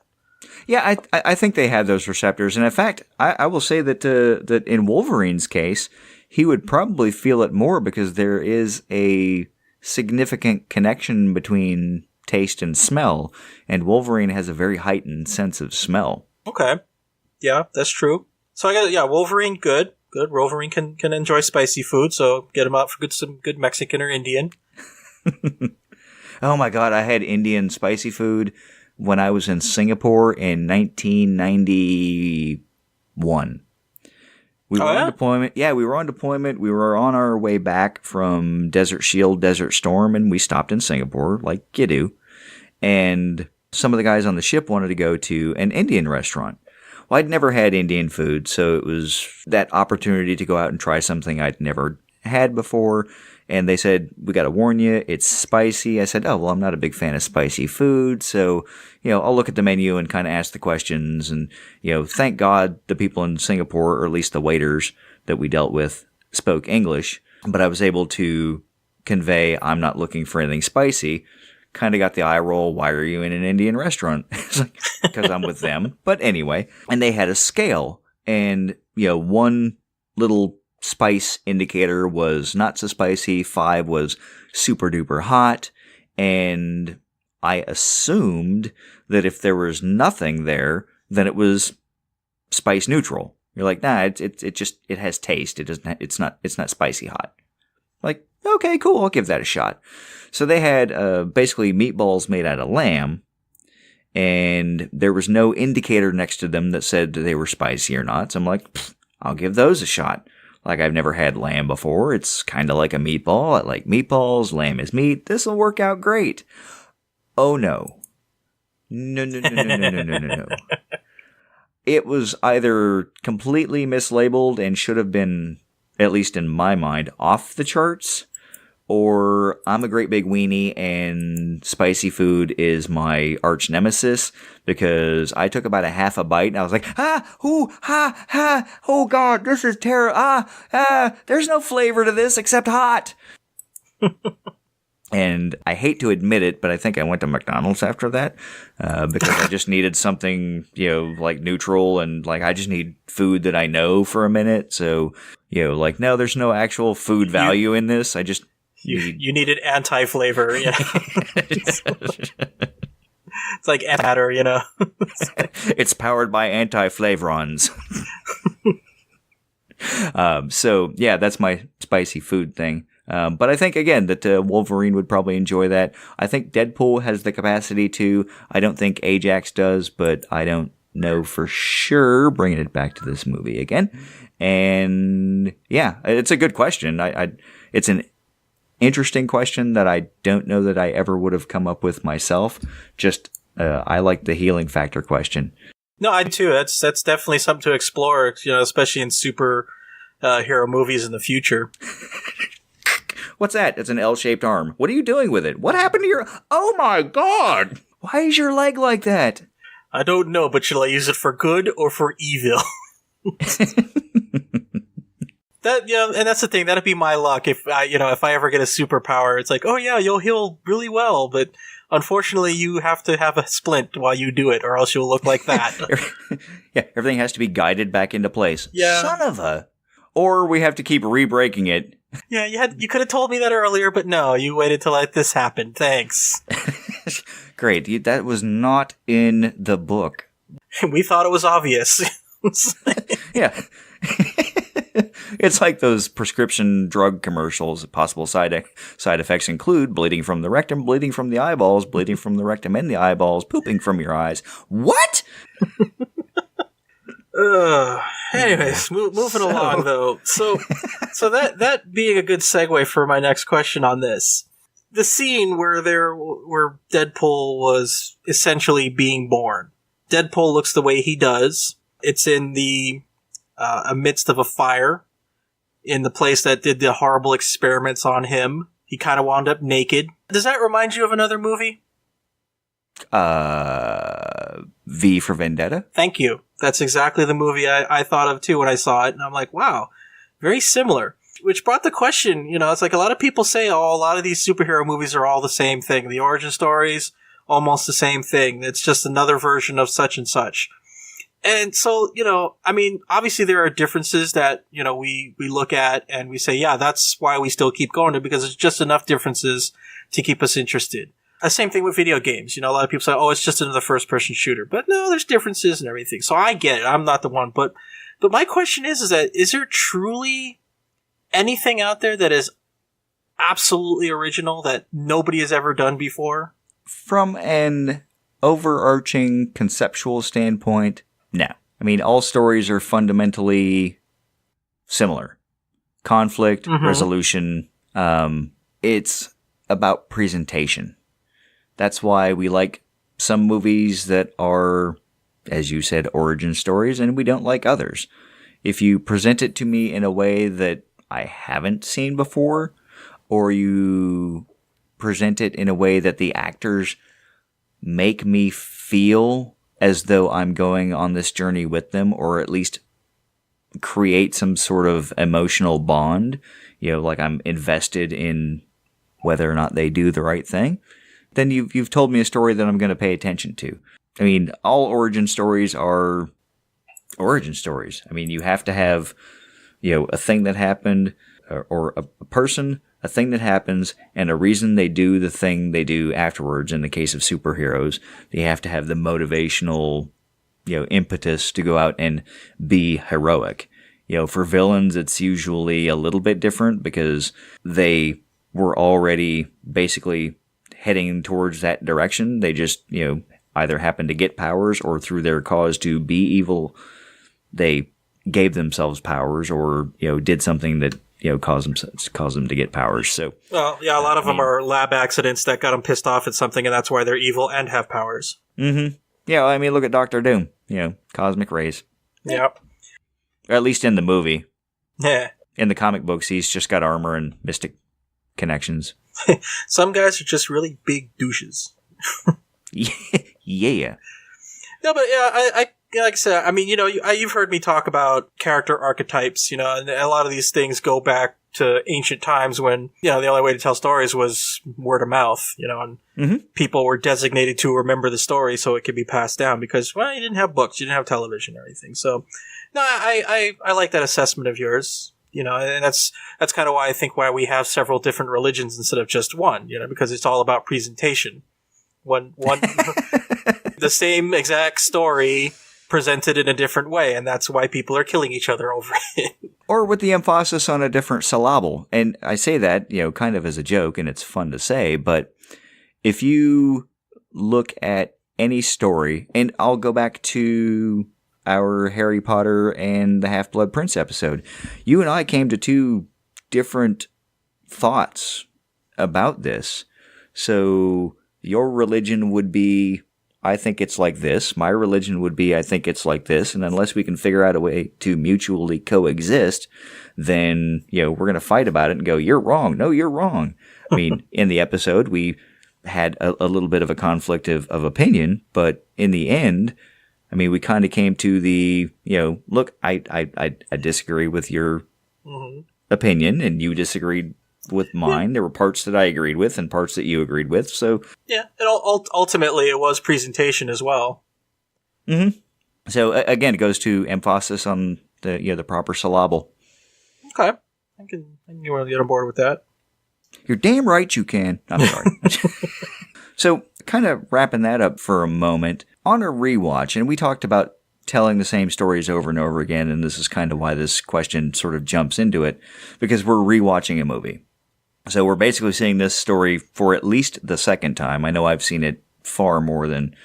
Yeah, I think they have those receptors. And in fact, I will say that in Wolverine's case, he would probably feel it more because there is a significant connection between taste and smell. And Wolverine has a very heightened sense of smell. Okay. Yeah, that's true. So Wolverine, good. Good. Wolverine can enjoy spicy food, so get him out for some good Mexican or Indian. Oh my God, I had Indian spicy food when I was in Singapore in 1991. We were on deployment. Yeah, we were on deployment. We were on our way back from Desert Shield, Desert Storm, and we stopped in Singapore, like you do. And some of the guys on the ship wanted to go to an Indian restaurant. Well, I'd never had Indian food, so it was that opportunity to go out and try something I'd never had before. And they said, we got to warn you, it's spicy. I said, oh, well, I'm not a big fan of spicy food. So, I'll look at the menu and kind of ask the questions. And, thank God the people in Singapore, or at least the waiters that we dealt with, spoke English. But I was able to convey, I'm not looking for anything spicy. Kind of got the eye roll, why are you in an Indian restaurant? It's like, because I'm with them. But anyway, and they had a scale. And, one little spice indicator was not so spicy, 5 was super duper hot, and I assumed that if there was nothing there, then it was spice neutral. You're like, nah, it has taste. It's not spicy hot. Like, okay, cool, I'll give that a shot. So they had basically meatballs made out of lamb, and there was no indicator next to them that said they were spicy or not. So I'm like, I'll give those a shot. Like, I've never had lamb before. It's kind of like a meatball. I like meatballs. Lamb is meat. This will work out great. Oh, no. No. It was either completely mislabeled and should have been, at least in my mind, off the charts, or I'm a great big weenie and spicy food is my arch nemesis, because I took about a half a bite and I was like, oh God, this is terrible. There's no flavor to this except hot. And I hate to admit it, but I think I went to McDonald's after that, because I just needed something, like neutral, and like I just need food that I know for a minute. So, no, there's no actual food value in this. I just You needed anti-flavor, yeah. It's like matter, It's powered by anti-flavorons. So, yeah, that's my spicy food thing. But I think, again, that Wolverine would probably enjoy that. I think Deadpool has the capacity to. I don't think Ajax does, but I don't know for sure, bringing it back to this movie again. And, yeah, it's a good question. It's an interesting question that I don't know that I ever would have come up with myself. Just, I like the healing factor question. No, I do too. That's definitely something to explore, especially in super hero movies in the future. What's that? It's an L-shaped arm. What are you doing with it? What happened to your... Oh my God! Why is your leg like that? I don't know, but shall I use it for good or for evil? And that's the thing. That'd be my luck if I ever get a superpower. It's like, oh yeah, you'll heal really well, but unfortunately, you have to have a splint while you do it, or else you'll look like that. Yeah, everything has to be guided back into place. Yeah, son of a. Or we have to keep re-breaking it. Yeah, you could have told me that earlier, but no, you waited till this happened. Thanks. Great, that was not in the book. We thought it was obvious. Yeah. It's like those prescription drug commercials. Possible side effects include bleeding from the rectum, bleeding from the eyeballs, bleeding from the rectum and the eyeballs, pooping from your eyes. What? Anyways, moving along though. So that being a good segue for my next question on this, the scene where Deadpool was essentially being born. Deadpool looks the way he does. It's in the amidst of a fire, in the place that did the horrible experiments on him. He kind of wound up naked. Does that remind you of another movie? V for Vendetta? Thank you. That's exactly the movie I thought of too when I saw it, and I'm like, wow, very similar. Which brought the question, it's like a lot of people say, a lot of these superhero movies are all the same thing. The origin stories, almost the same thing. It's just another version of such and such. And so, obviously there are differences that, we look at and we say, yeah, that's why we still keep going to, because it's just enough differences to keep us interested. Same thing with video games. A lot of people say, oh, it's just another first-person shooter. But no, there's differences and everything. So I get it. I'm not the one. But my question is there truly anything out there that is absolutely original that nobody has ever done before? From an overarching conceptual standpoint, no. I mean, all stories are fundamentally similar. Conflict, resolution. It's about presentation. That's why we like some movies that are, as you said, origin stories, and we don't like others. If you present it to me in a way that I haven't seen before, or you present it in a way that the actors make me feel as though I'm going on this journey with them, or at least create some sort of emotional bond, like I'm invested in whether or not they do the right thing, then you've told me a story that I'm going to pay attention to. I mean, all origin stories are origin stories. I mean, you have to have, a thing that happened, or a person, a thing that happens, and a reason they do the thing they do afterwards. In the case of superheroes, they have to have the motivational, impetus to go out and be heroic. For villains, it's usually a little bit different because they were already basically heading towards that direction. They just, either happened to get powers, or through their cause to be evil, they gave themselves powers, or, did something that, caused them to get powers. So, well, yeah, a lot of them are lab accidents that got them pissed off at something, and that's why they're evil and have powers. Mm-hmm. Yeah, I mean, look at Doctor Doom. Cosmic rays. Yep. Or at least in the movie. Yeah. In the comic books, he's just got armor and mystic connections. Some guys are just really big douches. Yeah. No, but yeah, I like I said, I mean, you've heard me talk about character archetypes, and a lot of these things go back to ancient times when, the only way to tell stories was word of mouth, and people were designated to remember the story so it could be passed down because, well, you didn't have books, you didn't have television or anything. So, no, I like that assessment of yours, and that's kind of why we have several different religions instead of just one, because it's all about presentation. One, the same exact story presented in a different way, and that's why people are killing each other over it. Or with the emphasis on a different syllable. And I say that, kind of as a joke, and it's fun to say, but if you look at any story, and I'll go back to our Harry Potter and the Half-Blood Prince episode, you and I came to two different thoughts about this. So your religion would be, I think it's like this. My religion would be, I think it's like this. And unless we can figure out a way to mutually coexist, then, we're going to fight about it and go, you're wrong. No, you're wrong. I mean, in the episode, we had a little bit of a conflict of opinion, but in the end, I mean, we kind of came to the, look, I disagree with your opinion, and you disagreed with mine. There were parts that I agreed with and parts that you agreed with. So yeah, ultimately it was presentation as well. Mm-hmm. So again, it goes to emphasis on the proper syllable. Okay, I can get on board with that. You're damn right you can. I'm sorry. So kind of wrapping that up for a moment, on a rewatch, and we talked about telling the same stories over and over again, and this is kind of why this question sort of jumps into it, because we're rewatching a movie. So we're basically seeing this story for at least the second time. I know I've seen it far more than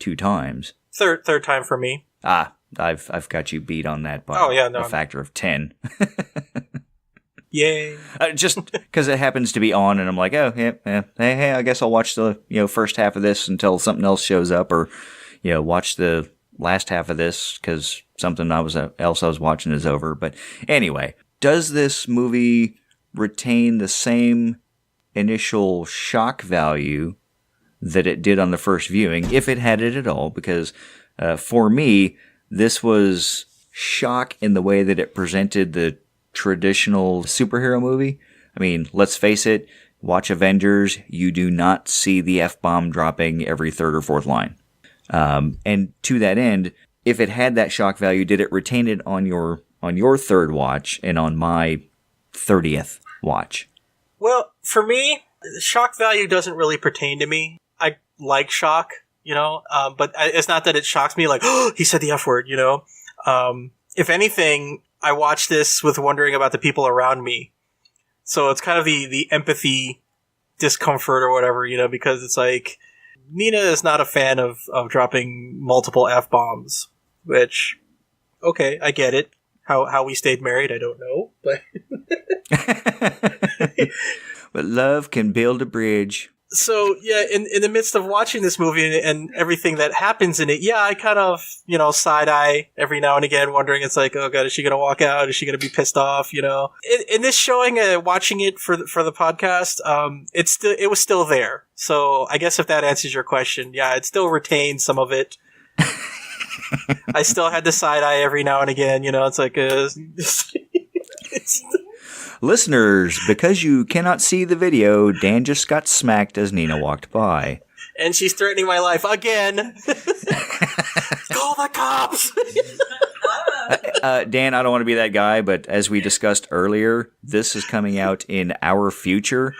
2 times. Third time for me. I've got you beat on that by a factor of 10. Yay! Just because it happens to be on, and I'm like, oh yeah, hey, I guess I'll watch the first half of this until something else shows up, or watch the last half of this because something else I was watching is over. But anyway, does this movie retain the same initial shock value that it did on the first viewing, if it had it at all? Because for me, this was shock in the way that it presented the traditional superhero movie. I mean, let's face it, watch Avengers, you do not see the F-bomb dropping every third or fourth line. And to that end, if it had that shock value, did it retain it on your third watch and on my 30th watch? Well, for me, shock value doesn't really pertain to me. I like shock, but it's not that it shocks me like, oh, he said the F word, If anything, I watch this with wondering about the people around me. So it's kind of the empathy discomfort or whatever, because it's like, Nina is not a fan of dropping multiple F-bombs, which, okay, I get it. How we stayed married, I don't know, but... But love can build a bridge. So, yeah, in the midst of watching this movie and everything that happens in it, yeah, I kind of, side-eye every now and again, wondering, it's like, oh god, is she going to walk out? Is she going to be pissed off, In this showing, watching it for the podcast, it was still there. So, I guess if that answers your question, yeah, it still retained some of it. I still had the side-eye every now and again, it's like, Listeners, because you cannot see the video, Dan just got smacked as Nina walked by. And she's threatening my life again. Call the cops! Dan, I don't want to be that guy, but as we discussed earlier, this is coming out in our future,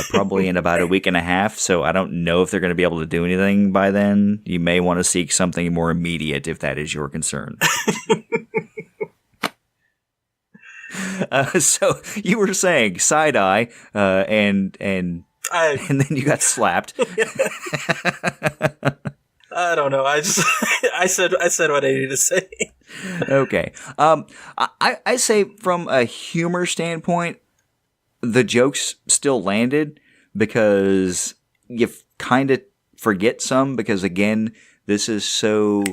probably in about a week and a half, so I don't know if they're going to be able to do anything by then. You may want to seek something more immediate if that is your concern. So you were saying side-eye, and then you got slapped. I don't know. I said what I needed to say. Okay. I say from a humor standpoint, the jokes still landed because you kind of forget some because, again, this is so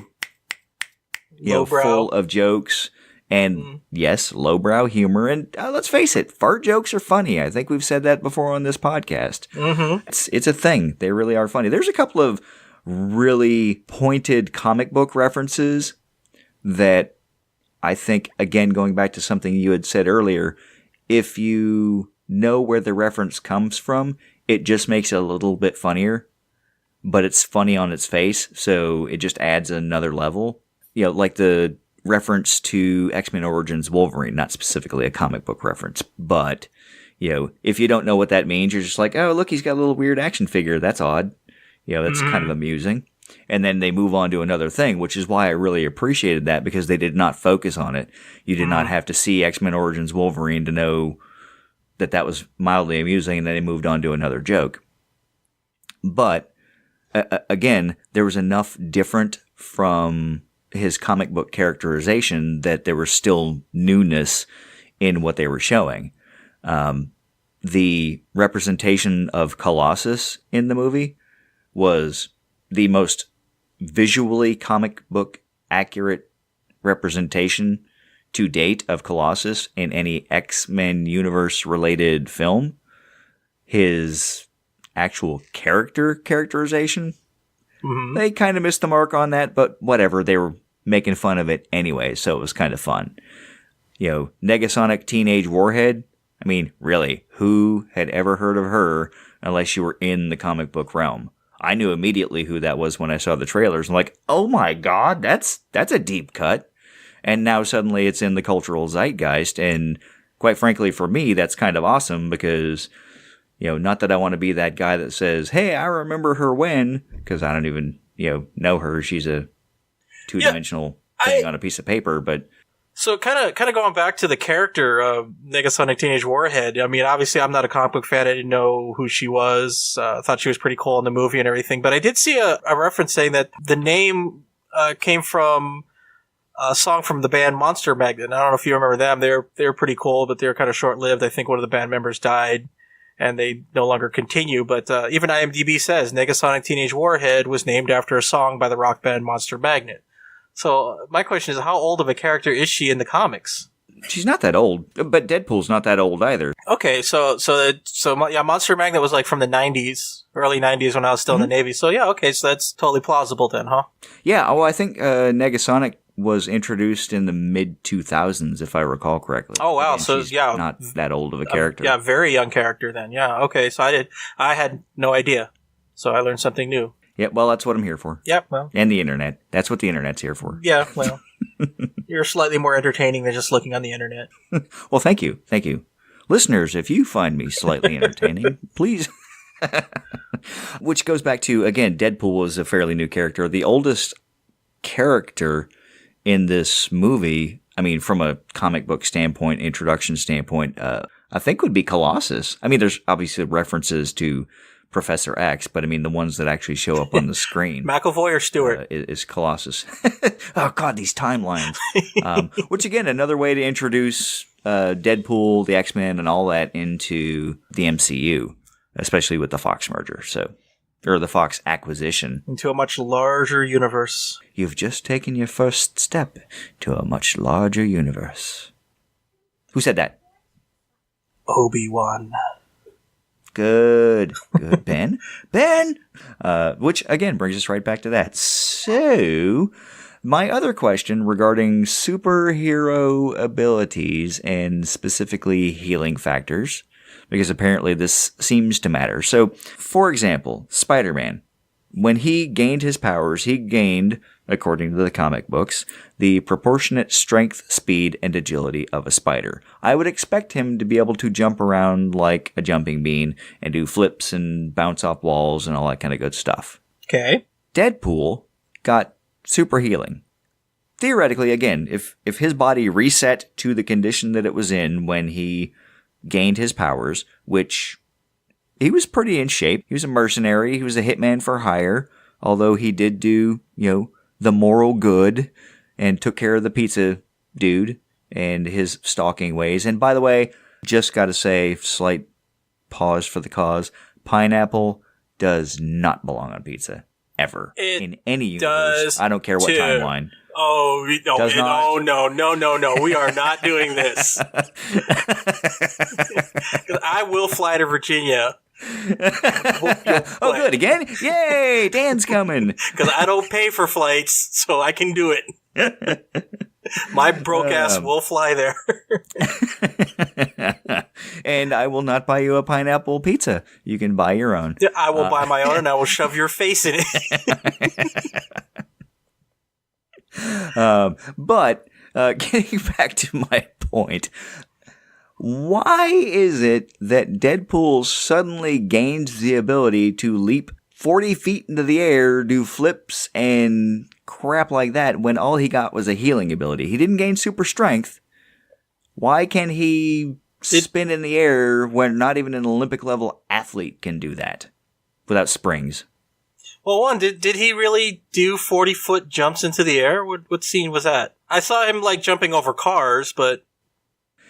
full of jokes. And yes, lowbrow humor. And let's face it, fart jokes are funny. I think we've said that before on this podcast. Mm-hmm. It's a thing. They really are funny. There's a couple of really pointed comic book references that I think, again, going back to something you had said earlier, if you know where the reference comes from, it just makes it a little bit funnier. But it's funny on its face, so it just adds another level. Like the reference to X-Men Origins Wolverine, not specifically a comic book reference, but, if you don't know what that means, you're just like, oh, look, he's got a little weird action figure. That's odd. That's kind of amusing. And then they move on to another thing, which is why I really appreciated that, because they did not focus on it. You did not have to see X-Men Origins Wolverine to know that was mildly amusing, and then they moved on to another joke. But, again, there was enough different from his comic book characterization that there was still newness in what they were showing. The representation of Colossus in the movie was the most visually comic book accurate representation to date of Colossus in any X-Men universe related film. His actual characterization, they kind of missed the mark on that, but whatever, they were making fun of it anyway, so it was kind of fun. NegaSonic Teenage Warhead, I mean, really, who had ever heard of her unless you were in the comic book realm? I knew immediately who that was when I saw the trailers. I'm like, oh my god, that's a deep cut. And now suddenly it's in the cultural zeitgeist, and quite frankly for me, that's kind of awesome because, not that I want to be that guy that says, hey, I remember her when, because I don't even, know her. She's a two-dimensional thing on a piece of paper, but... So kind of going back to the character of NegaSonic Teenage Warhead, I mean, obviously I'm not a comic book fan. I didn't know who she was. I thought she was pretty cool in the movie and everything. But I did see a reference saying that the name came from a song from the band Monster Magnet. I don't know if you remember them. They were pretty cool, but they were kind of short-lived. I think one of the band members died, and they no longer continue. But even IMDb says NegaSonic Teenage Warhead was named after a song by the rock band Monster Magnet. So my question is, how old of a character is she in the comics? She's not that old, but Deadpool's not that old either. Okay, so Monster Magnet was like from the 90s, early 90s when I was still in the Navy. So yeah, okay, so that's totally plausible then, huh? Yeah, I think NegaSonic was introduced in the mid-2000s, if I recall correctly. Oh wow, Again, so she's yeah, not that old of a character. Yeah, very young character then. Yeah, okay, so I had no idea, so I learned something new. Yeah, well, that's what I'm here for. Yep, well. And the internet. That's what the internet's here for. Yeah, well. You're slightly more entertaining than just looking on the internet. Well, thank you. Thank you. Listeners, if you find me slightly entertaining, please. Which goes back to, again, Deadpool was a fairly new character. The oldest character in this movie, I mean, from a comic book standpoint, introduction standpoint, I think would be Colossus. I mean, there's obviously references to Professor X, but I mean the ones that actually show up on the screen. McAvoy or Stewart? Is Colossus. Oh, God, these timelines. Which, again, another way to introduce Deadpool, the X-Men, and all that into the MCU, especially with the Fox merger, or the Fox acquisition. Into a much larger universe. You've just taken your first step to a much larger universe. Who said that? Obi-Wan. Good, Ben. Ben! Which, again, brings us right back to that. So, my other question regarding superhero abilities and specifically healing factors, because apparently this seems to matter. So, for example, Spider-Man. When he gained his powers, he gained, according to the comic books, the proportionate strength, speed, and agility of a spider. I would expect him to be able to jump around like a jumping bean and do flips and bounce off walls and all that kind of good stuff. Okay. Deadpool got super healing. Theoretically, again, if his body reset to the condition that it was in when he gained his powers, which he was pretty in shape. He was a mercenary. He was a hitman for hire, although he did do, the moral good and took care of the pizza dude and his stalking ways. And by the way, just got to say, slight pause for the cause, pineapple does not belong on pizza. Ever. In any universe. I don't care what timeline. Oh, no. We are not doing this. I will fly to Virginia. Oh, good. Again? Yay! Dan's coming. Because I don't pay for flights, so I can do it. My broke ass will fly there. And I will not buy you a pineapple pizza. You can buy your own. I will buy my own and I will shove your face in it. But getting back to my point, why is it that Deadpool suddenly gains the ability to leap 40 feet into the air, do flips and crap like that when all he got was a healing ability? He didn't gain super strength. Why can he spin in the air when not even an Olympic level athlete can do that without springs? Well, did he really do 40-foot jumps into the air? What scene was that? I saw him jumping over cars, but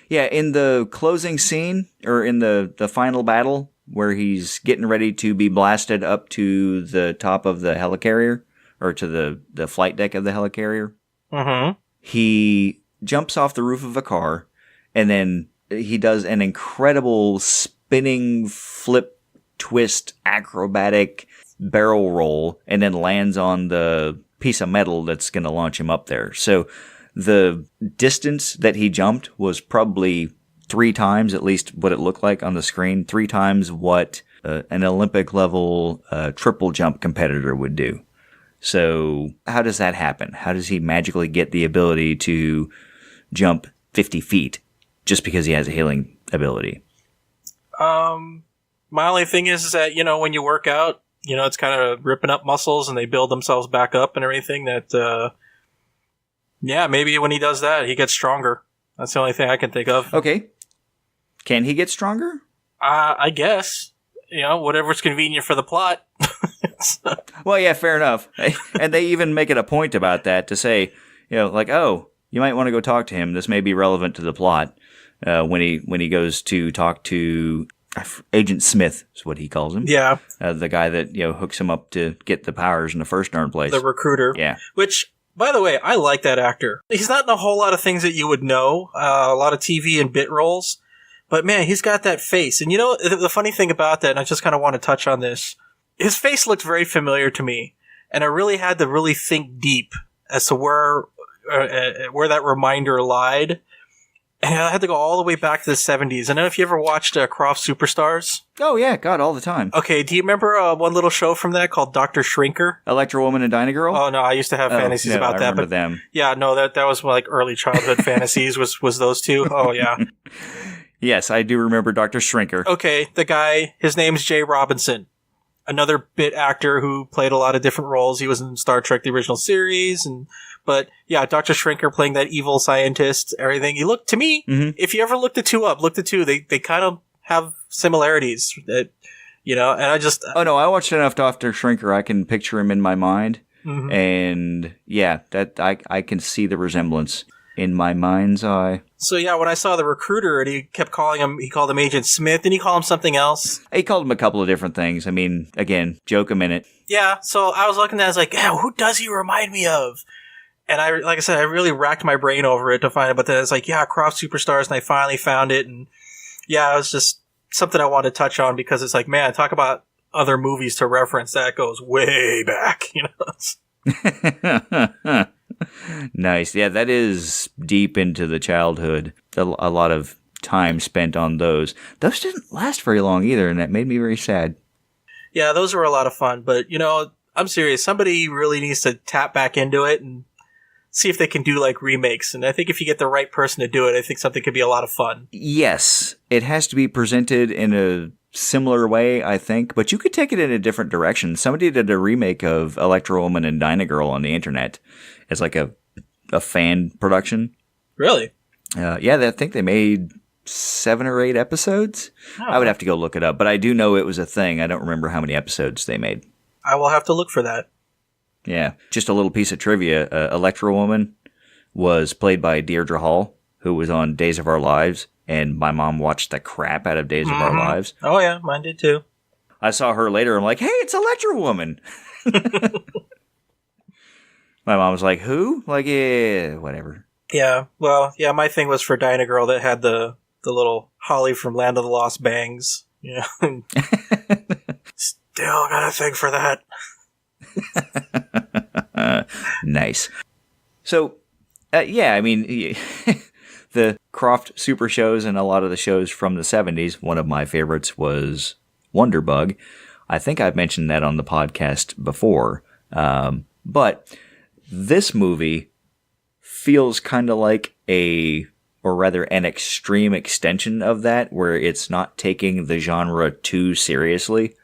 yeah, in the closing scene or in the final battle where he's getting ready to be blasted up to the top of the helicarrier or to the flight deck of the helicarrier. Mm-hmm. He jumps off the roof of a car and then he does an incredible spinning flip twist acrobatic barrel roll and then lands on the piece of metal that's going to launch him up there. So the distance that he jumped was probably 3 times, at least what it looked like on the screen, 3 times what an Olympic level triple jump competitor would do. So how does that happen? How does he magically get the ability to jump 50 feet just because he has a healing ability? My only thing is that, when you work out, it's kind of ripping up muscles and they build themselves back up and everything that, maybe when he does that, he gets stronger. That's the only thing I can think of. Okay. Can he get stronger? I guess. Whatever's convenient for the plot. Well, yeah, fair enough. And they even make it a point about that to say, oh, you might want to go talk to him. This may be relevant to the plot. When he goes to talk to Agent Smith is what he calls him. Yeah. The guy that, hooks him up to get the powers in the first darn place. The recruiter. Yeah. Which, by the way, I like that actor. He's not in a whole lot of things that you would know, a lot of TV and bit roles, but man, he's got that face. And the funny thing about that, and I just kind of want to touch on this, his face looked very familiar to me, and I really had to really think deep as to where that reminder lied. And I had to go all the way back to the 70s. I don't know if you ever watched Croft Superstars. Oh, yeah. God, all the time. Okay. Do you remember one little show from that called Dr. Shrinker? Electro Woman and Dynagirl? Oh, no. I used to have fantasies about that. But them. Yeah, no, that was early childhood fantasies was those two. Oh, yeah. Yes, I do remember Dr. Shrinker. Okay. The guy, his name's Jay Robinson. Another bit actor who played a lot of different roles. He was in Star Trek, the original series, but yeah, Dr. Shrinker playing that evil scientist, everything. He looked, to me, if you ever looked the two up, they kind of have similarities. That And I just... Oh, no, I watched enough Dr. Shrinker. I can picture him in my mind. Mhm. And, yeah, that I can see the resemblance in my mind's eye. So, yeah, when I saw the recruiter and he kept calling him, he called him Agent Smith. Didn't he call him something else? He called him a couple of different things. I mean, again, joke a minute. Yeah, so I was looking at it, I was like, yeah, who does he remind me of? And like I said, I really racked my brain over it to find it, but then it's like, yeah, Croft Superstars, and I finally found it, and yeah, it was just something I wanted to touch on because it's like, man, talk about other movies to reference that goes way back, Nice. Yeah, that is deep into the childhood. A lot of time spent on those. Those didn't last very long either, and that made me very sad. Yeah, those were a lot of fun, but, I'm serious. Somebody really needs to tap back into it and see if they can do, like, remakes. And I think if you get the right person to do it, I think something could be a lot of fun. Yes. It has to be presented in a similar way, I think, but you could take it in a different direction. Somebody did a remake of Electro Woman and Dynagirl on the internet as like a fan production. Really? Yeah, I think they made 7 or 8 episodes. Oh. I would have to go look it up, but I do know it was a thing. I don't remember how many episodes they made. I will have to look for that. Yeah, just a little piece of trivia. Electro Woman was played by Deirdre Hall, who was on Days of Our Lives, and my mom watched the crap out of Days of Our Lives. Oh, yeah, mine did too. I saw her later. I'm like, hey, it's Electro Woman. My mom was like, who? Like, yeah, whatever. Yeah, well, yeah, my thing was for Dynagirl that had the little Holly from Land of the Lost bangs. Still got a thing for that. Nice. So, yeah, I mean, the Croft Super shows and a lot of the shows from the 70s, one of my favorites was Wonderbug. I think I've mentioned that on the podcast before. But this movie feels kind of like or rather an extreme extension of that, where it's not taking the genre too seriously,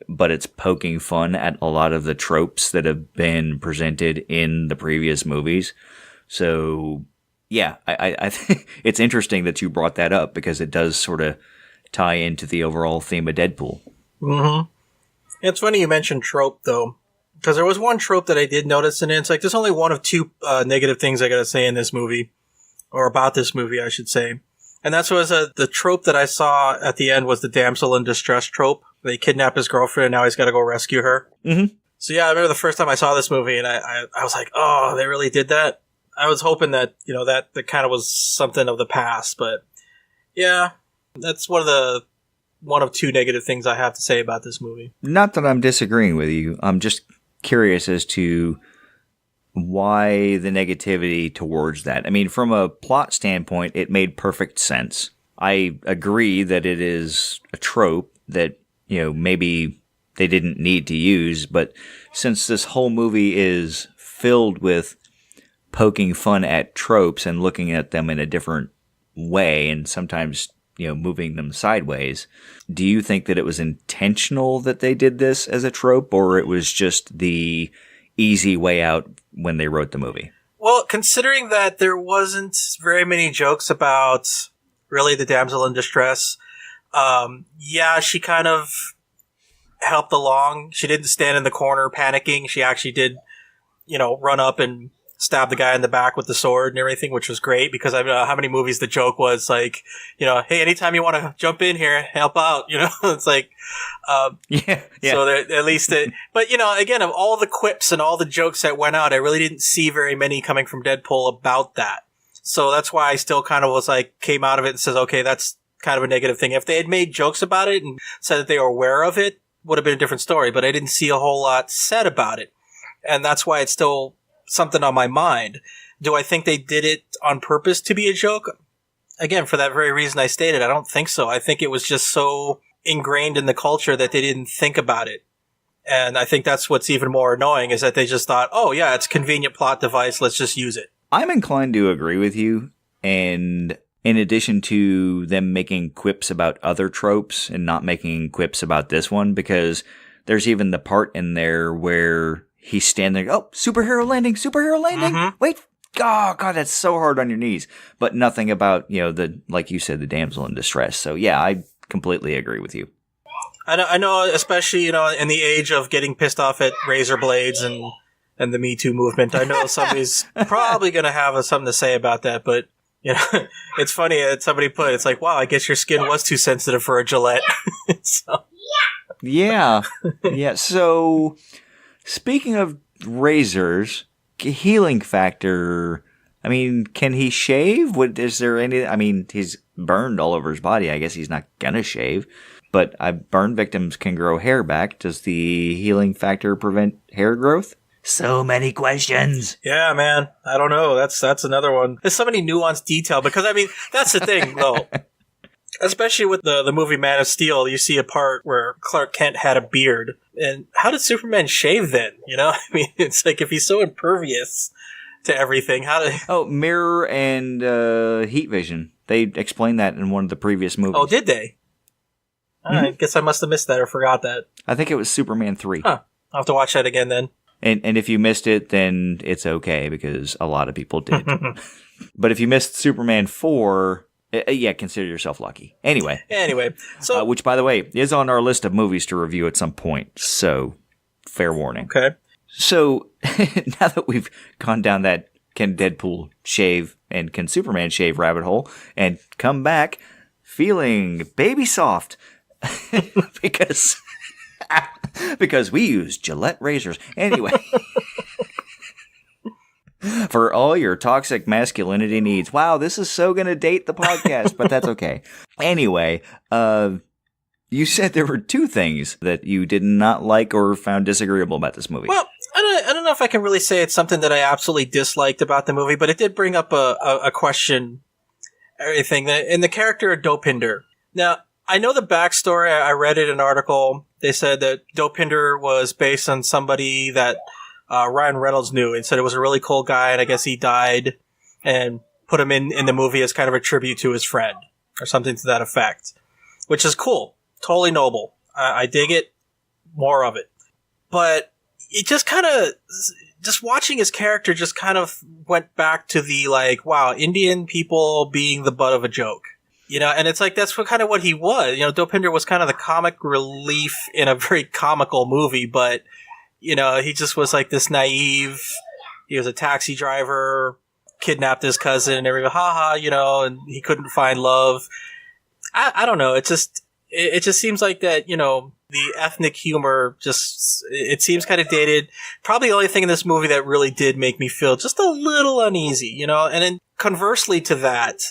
but it's poking fun at a lot of the tropes that have been presented in the previous movies. So, yeah, I think it's interesting that you brought that up because it does sort of tie into the overall theme of Deadpool. Mm-hmm. It's funny you mentioned trope, though, because there was one trope that I did notice, and it's like there's only one of 2 negative things I gotta say in this movie, or about this movie, I should say. And that's was the trope that I saw at the end was the damsel in distress trope. They kidnap his girlfriend, and now he's got to go rescue her. Mm-hmm. So yeah, I remember the first time I saw this movie, and I was like, oh, they really did that? I was hoping that, that kind of was something of the past, but yeah, that's one of 2 negative things I have to say about this movie. Not that I'm disagreeing with you. I'm just curious as to why the negativity towards that. I mean, from a plot standpoint, it made perfect sense. I agree that it is a trope that, maybe they didn't need to use, but since this whole movie is filled with poking fun at tropes and looking at them in a different way and sometimes, moving them sideways, do you think that it was intentional that they did this as a trope, or it was just the easy way out when they wrote the movie? Well, considering that there wasn't very many jokes about really the damsel in distress, yeah, she kind of helped along. She didn't stand in the corner panicking. She actually did, run up and stab the guy in the back with the sword and everything, which was great because I don't know how many movies the joke was like, hey, anytime you want to jump in here, help out, it's like, yeah. So at least but again, of all the quips and all the jokes that went out, I really didn't see very many coming from Deadpool about that. So that's why I still kind of was like, came out of it and says, okay, that's kind of a negative thing. If they had made jokes about it and said that they were aware of it, would have been a different story, but I didn't see a whole lot said about it. And that's why it's still something on my mind. Do I think they did it on purpose to be a joke? Again, for that very reason I stated, I don't think so. I think it was just so ingrained in the culture that they didn't think about it. And I think that's what's even more annoying is that they just thought, oh yeah, it's a convenient plot device, let's just use it. I'm inclined to agree with you. And in addition to them making quips about other tropes and not making quips about this one, because there's even the part in there where he's standing there, oh, superhero landing, Mm-hmm. wait, oh, God, that's so hard on your knees. But nothing about, like you said, the damsel in distress. So, yeah, I completely agree with you. I know, especially, in the age of getting pissed off at razor blades and the Me Too movement, I know somebody's probably going to have something to say about that, but, it's funny that somebody put, it's like, wow, I guess your skin was too sensitive for a Gillette. So. Yeah. Yeah. So, speaking of razors, healing factor, I mean, can he shave? Is there any, I mean, he's burned all over his body. I guess he's not gonna shave. But burn victims can grow hair back. Does the healing factor prevent hair growth? So many questions. Yeah, man. I don't know. That's another one. There's so many nuanced detail because, I mean, that's the thing, though. Especially with the movie Man of Steel, you see a part where Clark Kent had a beard. And how did Superman shave then? I mean, it's like if he's so impervious to everything, how did... Oh, mirror and heat vision. They explained that in one of the previous movies. Oh, did they? I guess I must have missed that or forgot that. I think it was Superman 3. Huh. I'll have to watch that again then. And if you missed it, then it's okay because a lot of people did. But if you missed Superman 4, yeah, consider yourself lucky. Anyway, so which, by the way, is on our list of movies to review at some point. So, fair warning. Okay. So, now that we've gone down that can Deadpool shave and can Superman shave rabbit hole and come back feeling baby soft because we use Gillette razors. Anyway, for all your toxic masculinity needs. Wow, this is so going to date the podcast, but that's okay. Anyway, you said there were two things that you did not like or found disagreeable about this movie. Well, I don't know if I can really say it's something that I absolutely disliked about the movie, but it did bring up a question, everything, in the character of Dopinder. Now, I know the backstory. I read it in an article. They said that Dopinder was based on somebody that Ryan Reynolds knew and said it was a really cool guy, and I guess he died and put him in the movie as kind of a tribute to his friend or something to that effect, which is cool. Totally noble. I dig it. More of it. But it just kind of, just watching his character just kind of went back to the like, wow, Indian people being the butt of a joke. And it's like, that's kind of what he was. Dopinder was kind of the comic relief in a very comical movie, but, he just was like this naive, he was a taxi driver, kidnapped his cousin, and everybody, and he couldn't find love. I don't know. It just seems like that, the ethnic humor it seems kind of dated. Probably the only thing in this movie that really did make me feel just a little uneasy, and then conversely to that,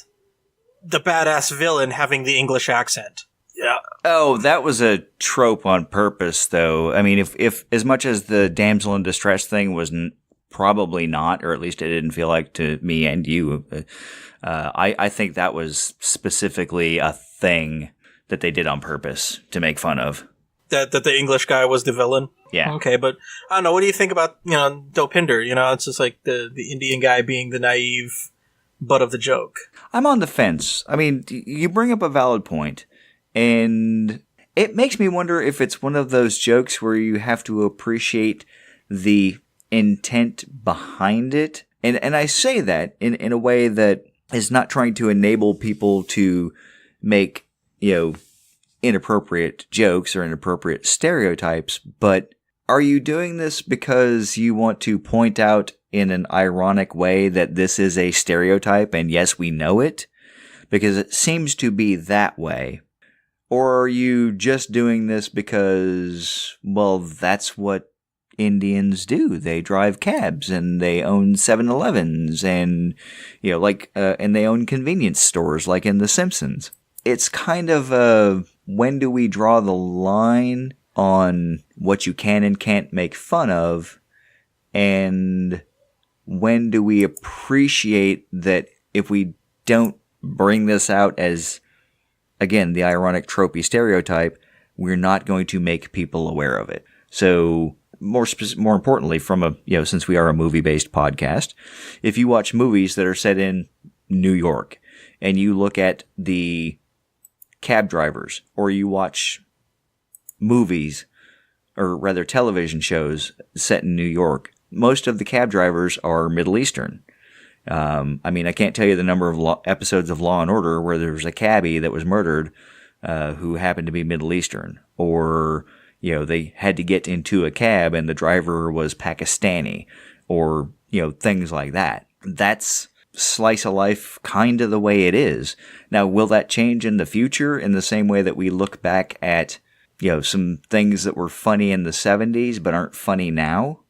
the badass villain having the English accent. Yeah. Oh, that was a trope on purpose, though. I mean, if as much as the damsel in distress thing was probably not, or at least it didn't feel like to me and you, I think that was specifically a thing that they did on purpose to make fun of. That the English guy was the villain? Yeah. Okay, but I don't know. What do you think about, Dopinder? It's just like the Indian guy being the naive butt of the joke. I'm on the fence. I mean, you bring up a valid point, and it makes me wonder if it's one of those jokes where you have to appreciate the intent behind it. And I say that in a way that is not trying to enable people to make, inappropriate jokes or inappropriate stereotypes, but are you doing this because you want to point out in an ironic way that this is a stereotype and yes, we know it? Because it seems to be that way. Or are you just doing this because, well, that's what Indians do. They drive cabs and they own 7-Elevens and, and they own convenience stores like in The Simpsons. It's kind of when do we draw the line on what you can and can't make fun of, and when do we appreciate that if we don't bring this out as, again, the ironic tropey stereotype, we're not going to make people aware of it. So more importantly, from since we are a movie-based podcast, if you watch movies that are set in New York and you look at the cab drivers, or you watch movies, or rather television shows set in New York, most of the cab drivers are Middle Eastern. I can't tell you the number of episodes of Law and Order where there was a cabbie that was murdered who happened to be Middle Eastern, or they had to get into a cab and the driver was Pakistani, or things like that. That's slice of life kind of the way it is. Now, will that change in the future in the same way that we look back at some things that were funny in the 70s but aren't funny now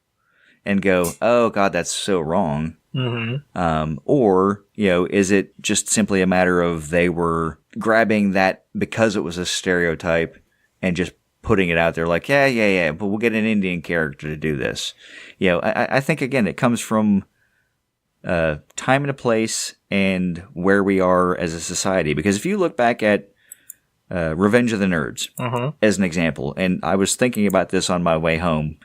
and go, oh God, that's so wrong? Mm-hmm. Or is it just simply a matter of they were grabbing that because it was a stereotype and just putting it out there like, yeah, but we'll get an Indian character to do this. I think, again, it comes from time and a place and where we are as a society. Because if you look back at Revenge of the Nerds as an example, and I was thinking about this on my way home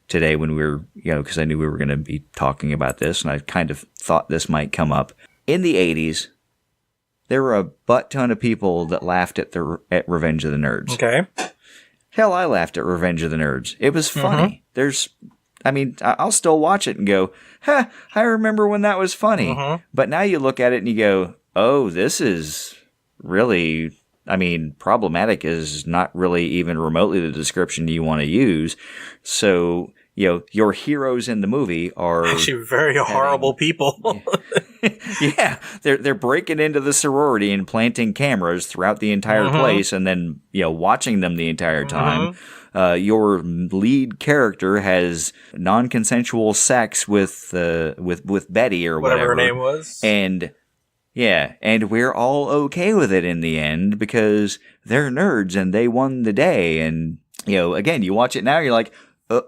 today when we were, because I knew we were going to be talking about this, and I kind of thought this might come up. In the 80s, there were a butt ton of people that laughed at Revenge of the Nerds. Okay. Hell, I laughed at Revenge of the Nerds. It was funny. I'll still watch it and go, I remember when that was funny. But now you look at it and you go, oh, this is really, problematic is not really even remotely the description you want to use. So, your heroes in the movie are actually very horrible people. Yeah, they're breaking into the sorority and planting cameras throughout the entire place, and then watching them the entire time. Your lead character has non-consensual sex with Betty or whatever her name was, and we're all okay with it in the end because they're nerds and they won the day. And again, you watch it now, you're like, did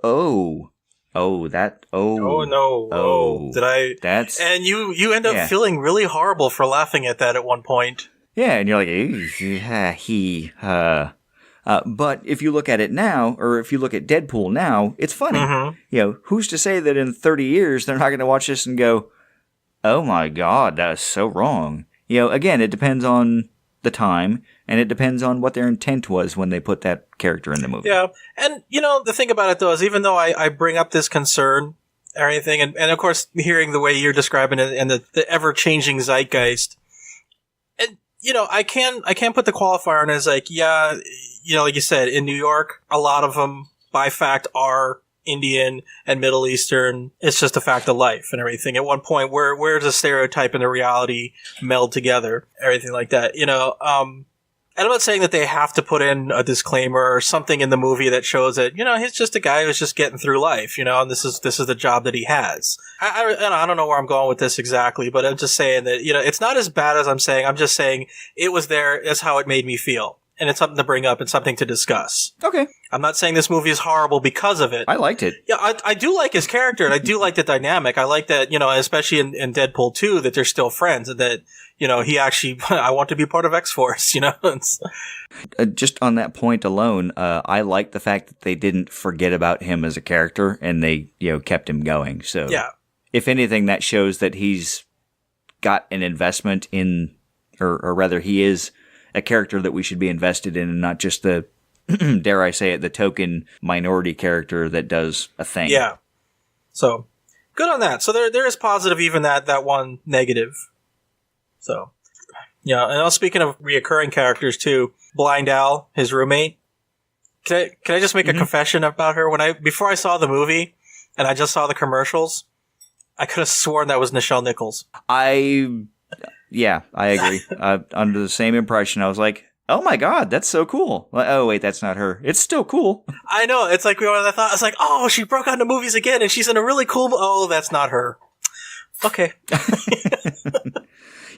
I? That's and you end up feeling really horrible for laughing at that at one point. Yeah, and you're like, but if you look at it now, or if you look at Deadpool now, it's funny. Who's to say that in 30 years they're not going to watch this and go, oh my God, that's so wrong. Again, it depends on the time, and it depends on what their intent was when they put that character in the movie. Yeah, and the thing about it though is even though I bring up this concern or anything, and of course hearing the way you're describing it and the ever-changing zeitgeist, and I can put the qualifier on as like, like you said, in New York, a lot of them by fact are Indian and Middle Eastern. It's just a fact of life and everything. At one point, where's the stereotype and the reality meld together? Everything like that, and I'm not saying that they have to put in a disclaimer or something in the movie that shows that, he's just a guy who's just getting through life, and this is the job that he has. I don't know where I'm going with this exactly, but I'm just saying that, it's not as bad as I'm saying. I'm just saying it was there. That's how it made me feel. And it's something to bring up and something to discuss. Okay. I'm not saying this movie is horrible because of it. I liked it. Yeah, I do like his character, and I do like the dynamic. I like that, especially in Deadpool 2, that they're still friends, and that, he actually, I want to be part of X-Force, Just on that point alone, I like the fact that they didn't forget about him as a character, and they, kept him going. So, yeah. If anything, that shows that he's got an investment in, or rather, he is a character that we should be invested in, and not just the, dare I say it, the token minority character that does a thing. Yeah. So, good on that. So there is positive, even that one negative. So, yeah. And speaking of reoccurring characters too, Blind Al, his roommate. Can I just make a confession about her? Before I saw the movie and I just saw the commercials, I could have sworn that was Nichelle Nichols. Yeah, I agree. Under the same impression, I was like, oh my God, that's so cool. Oh, wait, that's not her. It's still cool. I know. It's like, I thought, I was like, oh, she broke out into movies again, and she's in a really cool, oh, that's not her. Okay.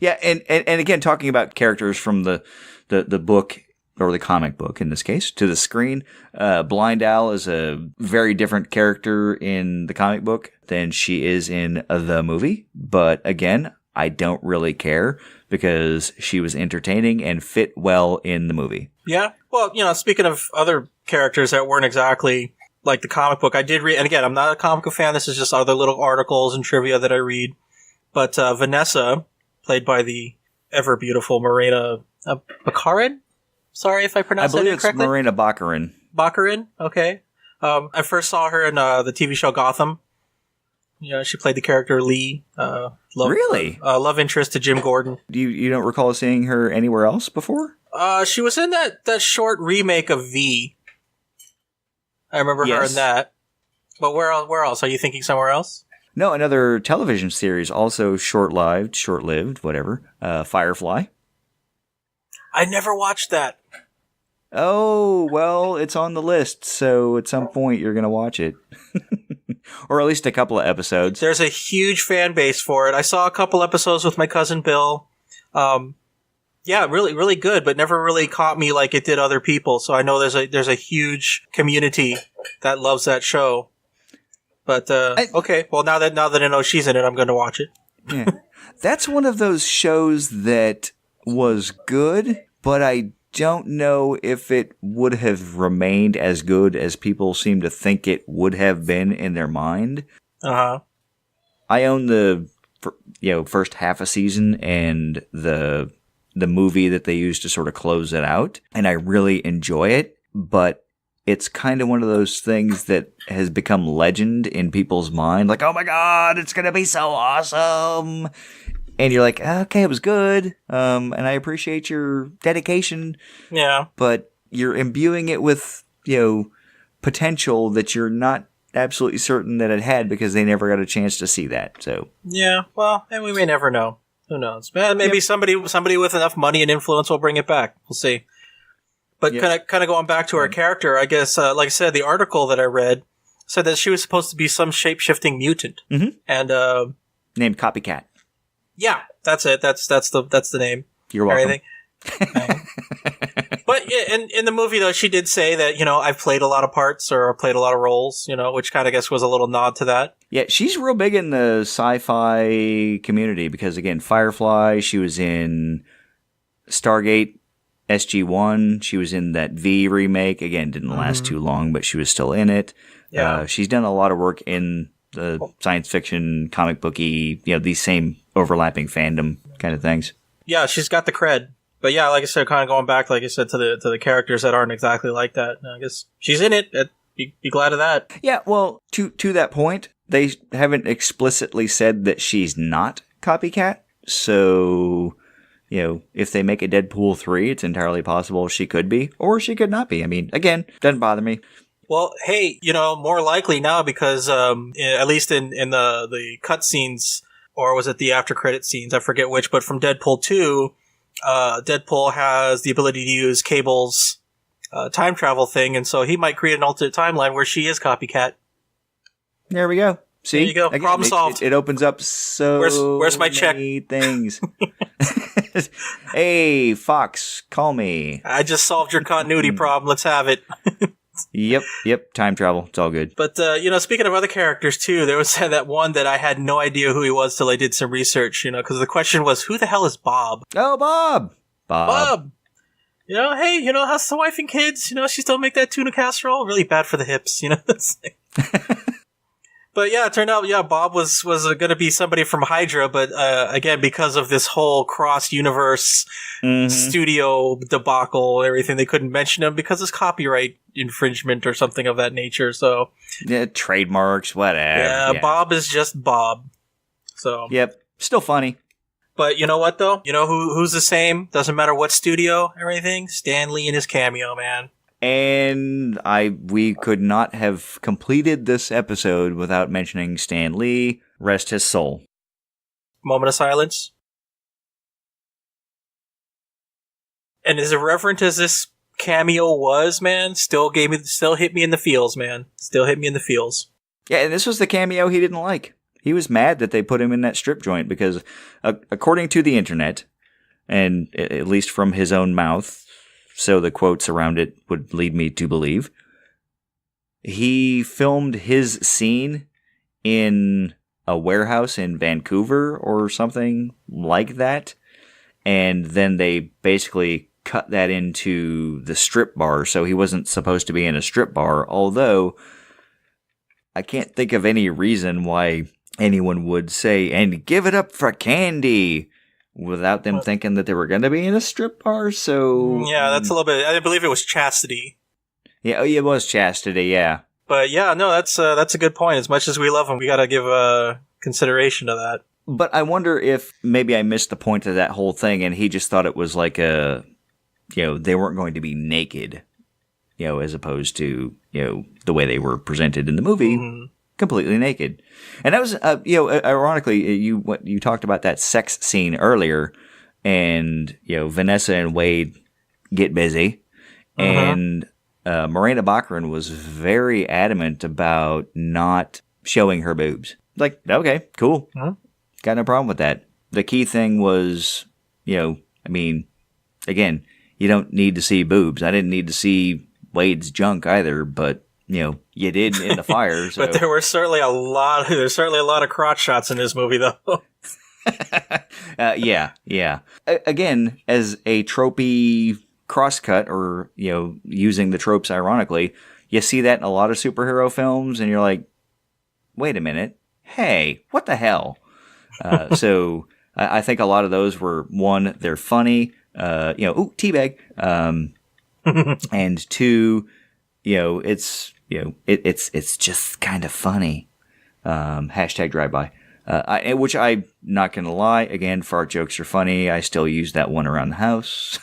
Yeah, and again, talking about characters from the book, or the comic book in this case, to the screen, Blind Al is a very different character in the comic book than she is in the movie. But again, I don't really care because she was entertaining and fit well in the movie. Yeah. Well, speaking of other characters that weren't exactly like the comic book, I did read, and again, I'm not a comic book fan. This is just other little articles and trivia that I read. But Vanessa, played by the ever beautiful Morena Baccarin? Sorry if I pronounced that incorrectly. I believe it's Morena Baccarin. Baccarin? Okay. I first saw her in the TV show Gotham. She played the character Lee. Really? Love interest to Jim Gordon. You don't recall seeing her anywhere else before? She was in that short remake of V. I remember her in that. But where else? Are you thinking somewhere else? No, another television series, also short-lived, whatever. Firefly. I never watched that. Oh, well, it's on the list, so at some point you're going to watch it. Or at least a couple of episodes. There's a huge fan base for it. I saw a couple episodes with my cousin Bill. Yeah, really, really good, but never really caught me like it did other people. So I know there's a huge community that loves that show. But okay, well now that I know she's in it, I'm going to watch it. Yeah, that's one of those shows that was good, but I don't know if it would have remained as good as people seem to think it would have been in their mind. Uh-huh. I own the first half a season and the movie that they used to sort of close it out, and I really enjoy it, but it's kind of one of those things that has become legend in people's mind, like, oh my god, it's gonna be so awesome. And you're like, okay, it was good, and I appreciate your dedication. Yeah. But you're imbuing it with, potential that you're not absolutely certain that it had because they never got a chance to see that. So yeah, well, and we may never know. Who knows? Maybe somebody with enough money and influence will bring it back. We'll see. But kind of going back to her character, I guess, like I said, the article that I read said that she was supposed to be some shape-shifting mutant, and named Copycat. Yeah, that's it. That's the name. You're welcome. But in the movie, though, she did say that, I've played a lot of parts or played a lot of roles, which kind of, I guess, was a little nod to that. Yeah, she's real big in the sci-fi community because, again, Firefly, she was in Stargate, SG-1, she was in that V remake. Again, didn't last too long, but she was still in it. Yeah. She's done a lot of work in the science fiction, comic booky, these same overlapping fandom kind of things. Yeah, she's got the cred. But yeah, like I said, kind of going back, like I said, to the characters that aren't exactly like that. I guess she's in it. Be glad of that. Yeah, well, to that point, they haven't explicitly said that she's not Copycat. So, if they make a Deadpool 3, it's entirely possible she could be, or she could not be. I mean, again, doesn't bother me. Well, hey, more likely now because at least in the cutscenes, or was it the after credit scenes? I forget which, but from Deadpool 2, Deadpool has the ability to use Cable's time travel thing, and so he might create an alternate timeline where she is Copycat. There we go. See, there you go. Again, problem solved. It opens up so where's my check? many things. Hey, Fox, call me. I just solved your continuity problem. Let's have it. Yep. Time travel. It's all good. But, speaking of other characters, too, there was that one that I had no idea who he was till I did some research, because the question was, who the hell is Bob? Oh, Bob! Hey, how's the wife and kids? She still make that tuna casserole? Really bad for the hips, But yeah, it turned out, Bob was going to be somebody from Hydra, but again, because of this whole cross-universe studio debacle, everything, they couldn't mention him because it's copyright infringement or something of that nature. So yeah, trademarks, whatever. Yeah, Bob is just Bob. So yep, still funny. But you know what though? Who's the same? Doesn't matter what studio or anything. Stan Lee in his cameo, man. And we could not have completed this episode without mentioning Stan Lee. Rest his soul. Moment of silence. And as irreverent as this cameo was, man, still hit me in the feels, man. Still hit me in the feels. Yeah, and this was the cameo he didn't like. He was mad that they put him in that strip joint because, according to the internet, and at least from his own mouth, so the quotes around it would lead me to believe, he filmed his scene in a warehouse in Vancouver or something like that, and then they basically cut that into the strip bar, so he wasn't supposed to be in a strip bar, although I can't think of any reason why anyone would say, and give it up for candy, without them thinking that they were going to be in a strip bar, so... Yeah, that's a little bit... I believe it was Chastity. Yeah, it was Chastity, yeah. But yeah, no, that's a good point. As much as we love him, we got to give consideration to that. But I wonder if maybe I missed the point of that whole thing, and he just thought it was like a they weren't going to be naked, as opposed to, the way they were presented in the movie, completely naked. And that was, ironically, you talked about that sex scene earlier, and, Vanessa and Wade get busy, and Morena Baccarin was very adamant about not showing her boobs. Like, okay, cool. Got no problem with that. The key thing was, again, you don't need to see boobs. I didn't need to see Wade's junk either, but, you did in the fire. So. But there's certainly a lot of crotch shots in this movie, though. Yeah. Again, as a tropey crosscut, or, using the tropes ironically, you see that in a lot of superhero films, and you're like, wait a minute. Hey, what the hell? So I think a lot of those were, one, they're funny, teabag, and two, it's just kind of funny. Hashtag drive-by. Which I'm not going to lie, again, fart jokes are funny. I still use that one around the house.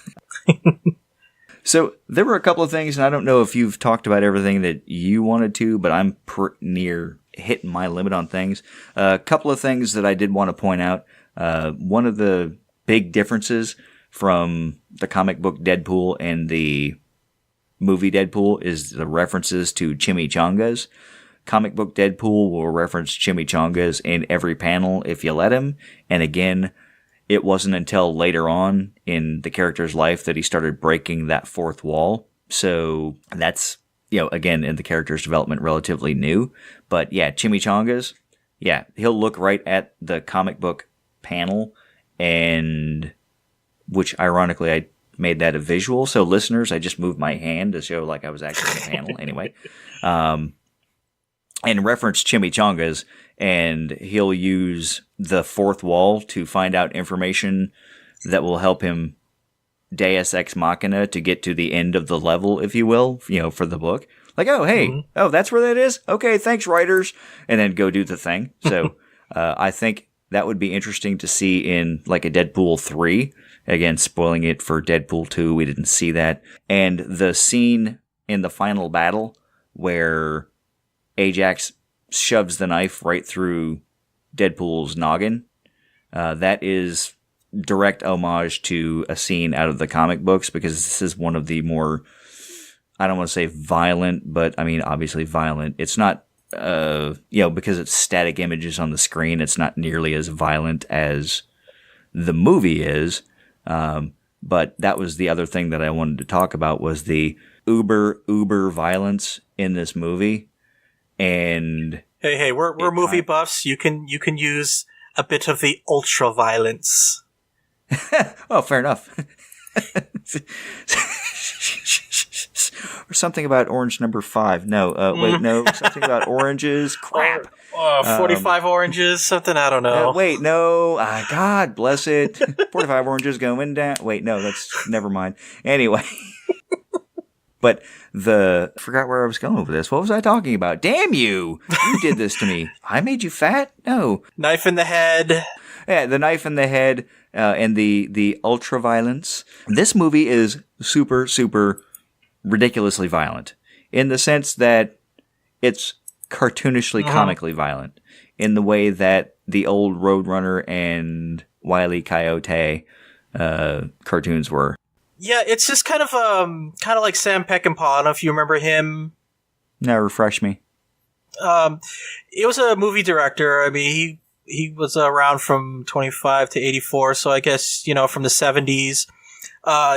So there were a couple of things, and I don't know if you've talked about everything that you wanted to, but I'm near hitting my limit on things. A couple of things that I did want to point out. One of the big differences from the comic book Deadpool and the movie Deadpool is the references to chimichangas. Comic book Deadpool will reference chimichangas in every panel if you let him. And again, it wasn't until later on in the character's life that he started breaking that fourth wall. So that's, again, in the character's development, relatively new. But yeah, chimichangas, yeah, he'll look right at the comic book panel, and which ironically I made that a visual. So listeners, I just moved my hand to show like I was actually in the panel anyway. And reference chimichangas, and he'll use the fourth wall to find out information that will help him Deus Ex Machina to get to the end of the level, if you will, for the book. Like, oh, hey, oh, that's where that is? Okay, thanks, writers. And then go do the thing. So I think that would be interesting to see in like a Deadpool 3. Again, spoiling it for Deadpool 2, we didn't see that. And the scene in the final battle where Ajax shoves the knife right through Deadpool's noggin. That is direct homage to a scene out of the comic books, because this is one of the more, I don't want to say violent, but I mean, obviously violent. It's not, because it's static images on the screen, it's not nearly as violent as the movie is. But that was the other thing that I wanted to talk about, was the uber violence in this movie. And hey, we're movie buffs. You can use a bit of the ultra violence. Oh, fair enough. Or something about orange number 5. No, wait, no, something about oranges. Crap. 45 oranges, something, I don't know. Wait, no. God bless it. 45 oranges going down. Wait, no, that's, never mind. Anyway. But I forgot where I was going with this. What was I talking about? Damn you! You did this to me. I made you fat? No. Knife in the head. Yeah, the knife in the head, and the ultra violence. This movie is super, super ridiculously violent, in the sense that it's cartoonishly comically violent, in the way that the old Roadrunner and Wile E. Coyote cartoons were. Yeah, it's just kind of like Sam Peckinpah. I don't know if you remember him. No, refresh me. He was a movie director. I mean, he was around from 25 to 84, so I guess, from the 70s.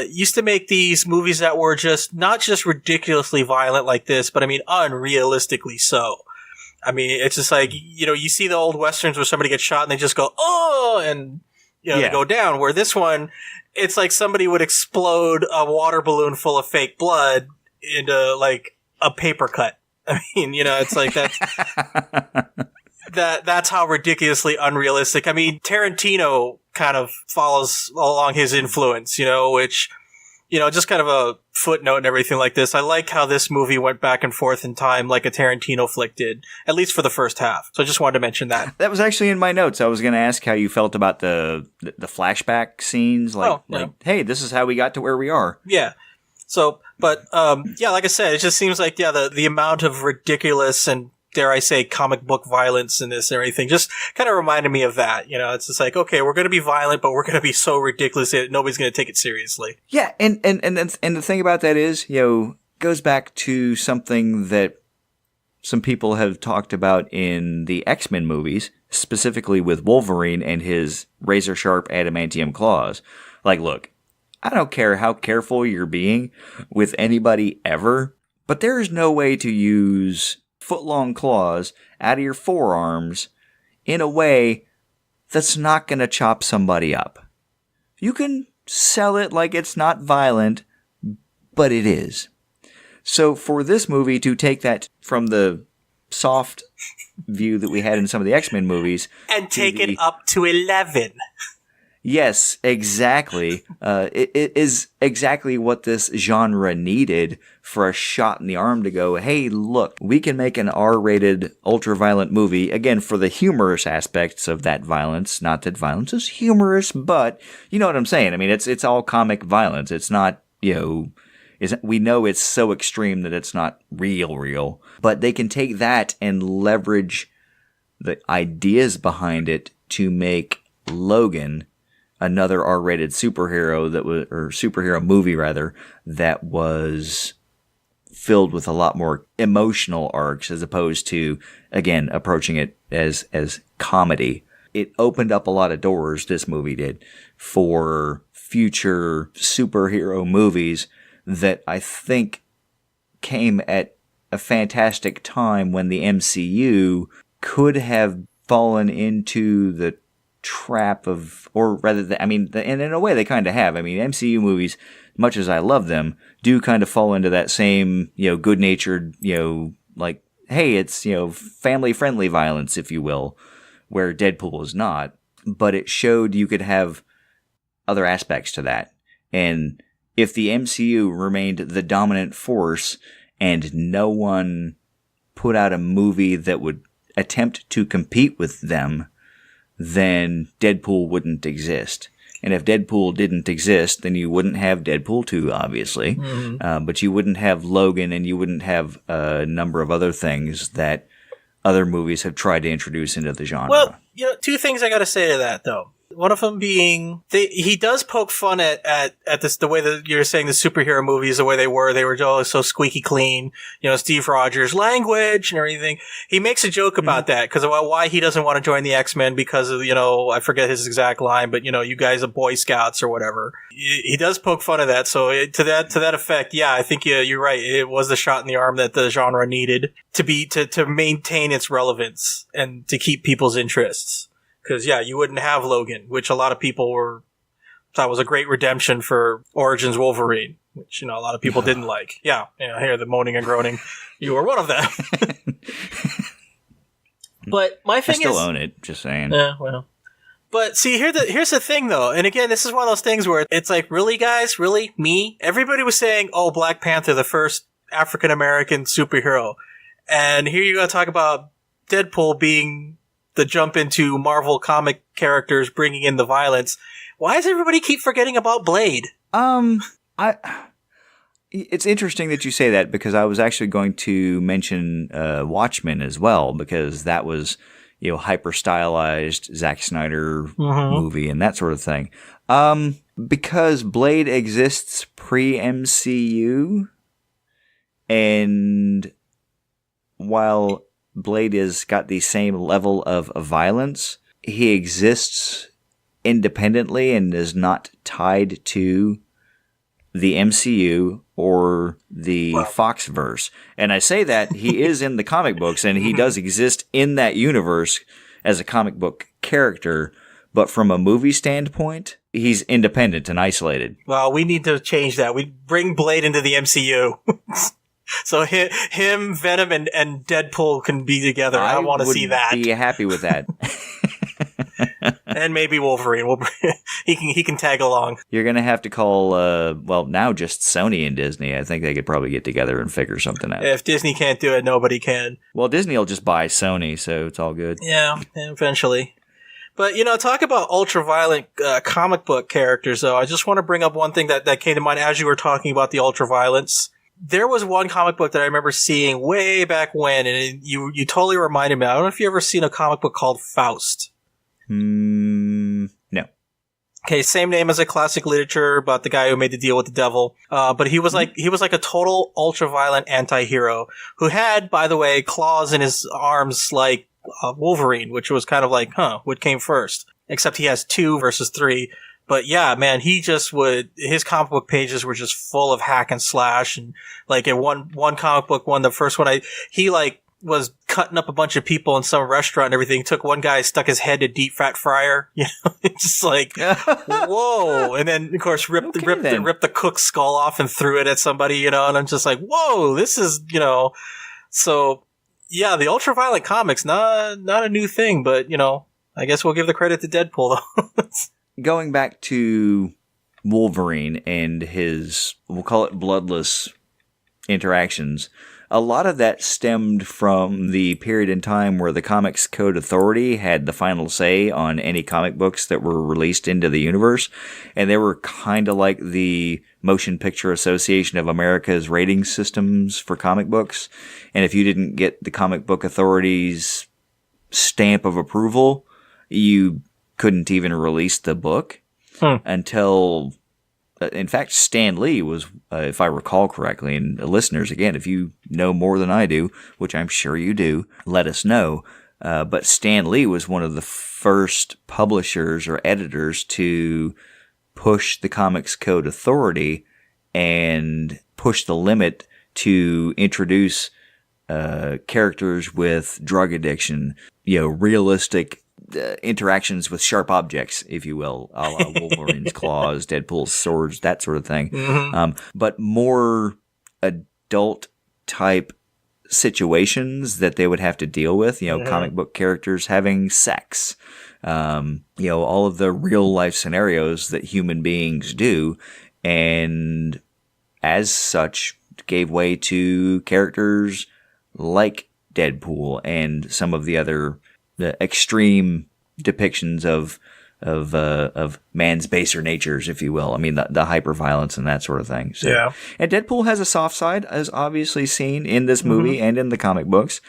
Used to make these movies that were not just ridiculously violent like this, but I mean, unrealistically so. I mean, it's just like, you see the old westerns where somebody gets shot and they just go, oh, and, they go down. Where this one, it's like somebody would explode a water balloon full of fake blood into like a paper cut. I mean, it's like that's how ridiculously unrealistic. I mean, Tarantino kind of follows along his influence, which just kind of a footnote and everything like this. I like how this movie went back and forth in time like a Tarantino flick did, at least for the first half. So I just wanted to mention that. That was actually in my notes. I was going to ask how you felt about the flashback scenes. Like, hey, this is how we got to where we are. Yeah. So, but, like I said, it just seems like, the amount of ridiculous and, dare I say, comic book violence in this and everything just kind of reminded me of that. It's just like, okay, we're going to be violent, but we're going to be so ridiculous that nobody's going to take it seriously. Yeah, and the thing about that is, goes back to something that some people have talked about in the X-Men movies, specifically with Wolverine and his razor-sharp adamantium claws. Like, look, I don't care how careful you're being with anybody ever, but there is no way to use foot-long claws out of your forearms in a way that's not going to chop somebody up. You can sell it like it's not violent, but it is. So for this movie to take that from the soft view that we had in some of the X-Men movies and take it up to 11. Yes, exactly. It is exactly what this genre needed for a shot in the arm to go, hey, look, we can make an R-rated, ultra-violent movie, again, for the humorous aspects of that violence. Not that violence is humorous, but you know what I'm saying. I mean, it's all comic violence. It's not, we know it's so extreme that it's not real. But they can take that and leverage the ideas behind it to make Logan another R-rated superhero superhero movie rather, that was filled with a lot more emotional arcs as opposed to, again, approaching it as comedy. It opened up a lot of doors, this movie did, for future superhero movies that I think came at a fantastic time when the MCU could have fallen into the trap of, or rather, and in a way they kind of have. I mean, MCU movies, much as I love them, do kind of fall into that same, good-natured, like, hey, it's, family-friendly violence, if you will, where Deadpool is not. But it showed you could have other aspects to that. And if the MCU remained the dominant force and no one put out a movie that would attempt to compete with them, then Deadpool wouldn't exist. And if Deadpool didn't exist, then you wouldn't have Deadpool 2, obviously. Mm-hmm. But you wouldn't have Logan, and you wouldn't have a number of other things that other movies have tried to introduce into the genre. Well, two things I got to say to that, though. One of them being, he does poke fun at this, the way that you're saying the superhero movies, the way they were so squeaky clean, Steve Rogers language and everything. He makes a joke about that because of why he doesn't want to join the X-Men because of, I forget his exact line, but you guys are Boy Scouts or whatever. He does poke fun of that. So to that effect, yeah, I think you're right. It was the shot in the arm that the genre needed to maintain its relevance and to keep people's interests. Because, you wouldn't have Logan, which a lot of people thought was a great redemption for Origins Wolverine, which, a lot of people didn't like. Yeah, I hear the moaning and groaning. You were one of them. But my thing is... I still own it, just saying. Yeah, well. But see, here's the thing, though. And again, this is one of those things where it's like, really, guys? Really? Me? Everybody was saying, oh, Black Panther, the first African-American superhero. And here you're going to talk about Deadpool being the jump into Marvel comic characters bringing in the violence. Why does everybody keep forgetting about Blade? It's interesting that you say that because I was actually going to mention Watchmen as well, because that was, hyper stylized Zack Snyder movie and that sort of thing. Because Blade exists pre-MCU, and while Blade has got the same level of violence, he exists independently and is not tied to the MCU or the Foxverse. And I say that he is in the comic books and he does exist in that universe as a comic book character, but from a movie standpoint, he's independent and isolated. Well, we need to change that. We bring Blade into the MCU. So him, Venom, and Deadpool can be together. I want to see that. Be happy with that. And maybe Wolverine. He can tag along. You're going to have to call, now just Sony and Disney. I think they could probably get together and figure something out. If Disney can't do it, nobody can. Well, Disney will just buy Sony, so it's all good. Yeah, eventually. But, talk about ultra-violent comic book characters, though. I just want to bring up one thing that came to mind as you were talking about the ultra-violence. There was one comic book that I remember seeing way back when, and you totally reminded me. I don't know if you've ever seen a comic book called Faust. No. Okay, same name as a classic literature about the guy who made the deal with the devil. But he was like a total ultra-violent anti-hero who had, by the way, claws in his arms like Wolverine, which was kind of like, what came first? Except he has 2 versus 3. But yeah, man, his comic book pages were just full of hack and slash. And like in one comic book, the first one, he was cutting up a bunch of people in some restaurant and everything. Took one guy, stuck his head in a deep fat fryer. It's just like, whoa. And then of course ripped the cook's skull off and threw it at somebody, and I'm just like, whoa, this is, so yeah, the ultra-violent comics, not a new thing, but, I guess we'll give the credit to Deadpool, though. Going back to Wolverine and his, we'll call it bloodless interactions, a lot of that stemmed from the period in time where the Comics Code Authority had the final say on any comic books that were released into the universe, and they were kind of like the Motion Picture Association of America's rating systems for comic books, and if you didn't get the Comic Book Authority's stamp of approval, you couldn't even release the book until... In fact, Stan Lee was, if I recall correctly, and listeners, again, if you know more than I do, which I'm sure you do, let us know. But Stan Lee was one of the first publishers or editors to push the Comics Code Authority and push the limit to introduce characters with drug addiction, realistic interactions with sharp objects, if you will, a la Wolverine's claws, Deadpool's swords, that sort of thing. Mm-hmm. But more adult type situations that they would have to deal with, comic book characters having sex, all of the real life scenarios that human beings do. And as such, gave way to characters like Deadpool and some of the other extreme depictions of man's baser natures, if you will. I mean, the hyper-violence and that sort of thing. So, yeah. And Deadpool has a soft side, as obviously seen in this movie and in the comic books.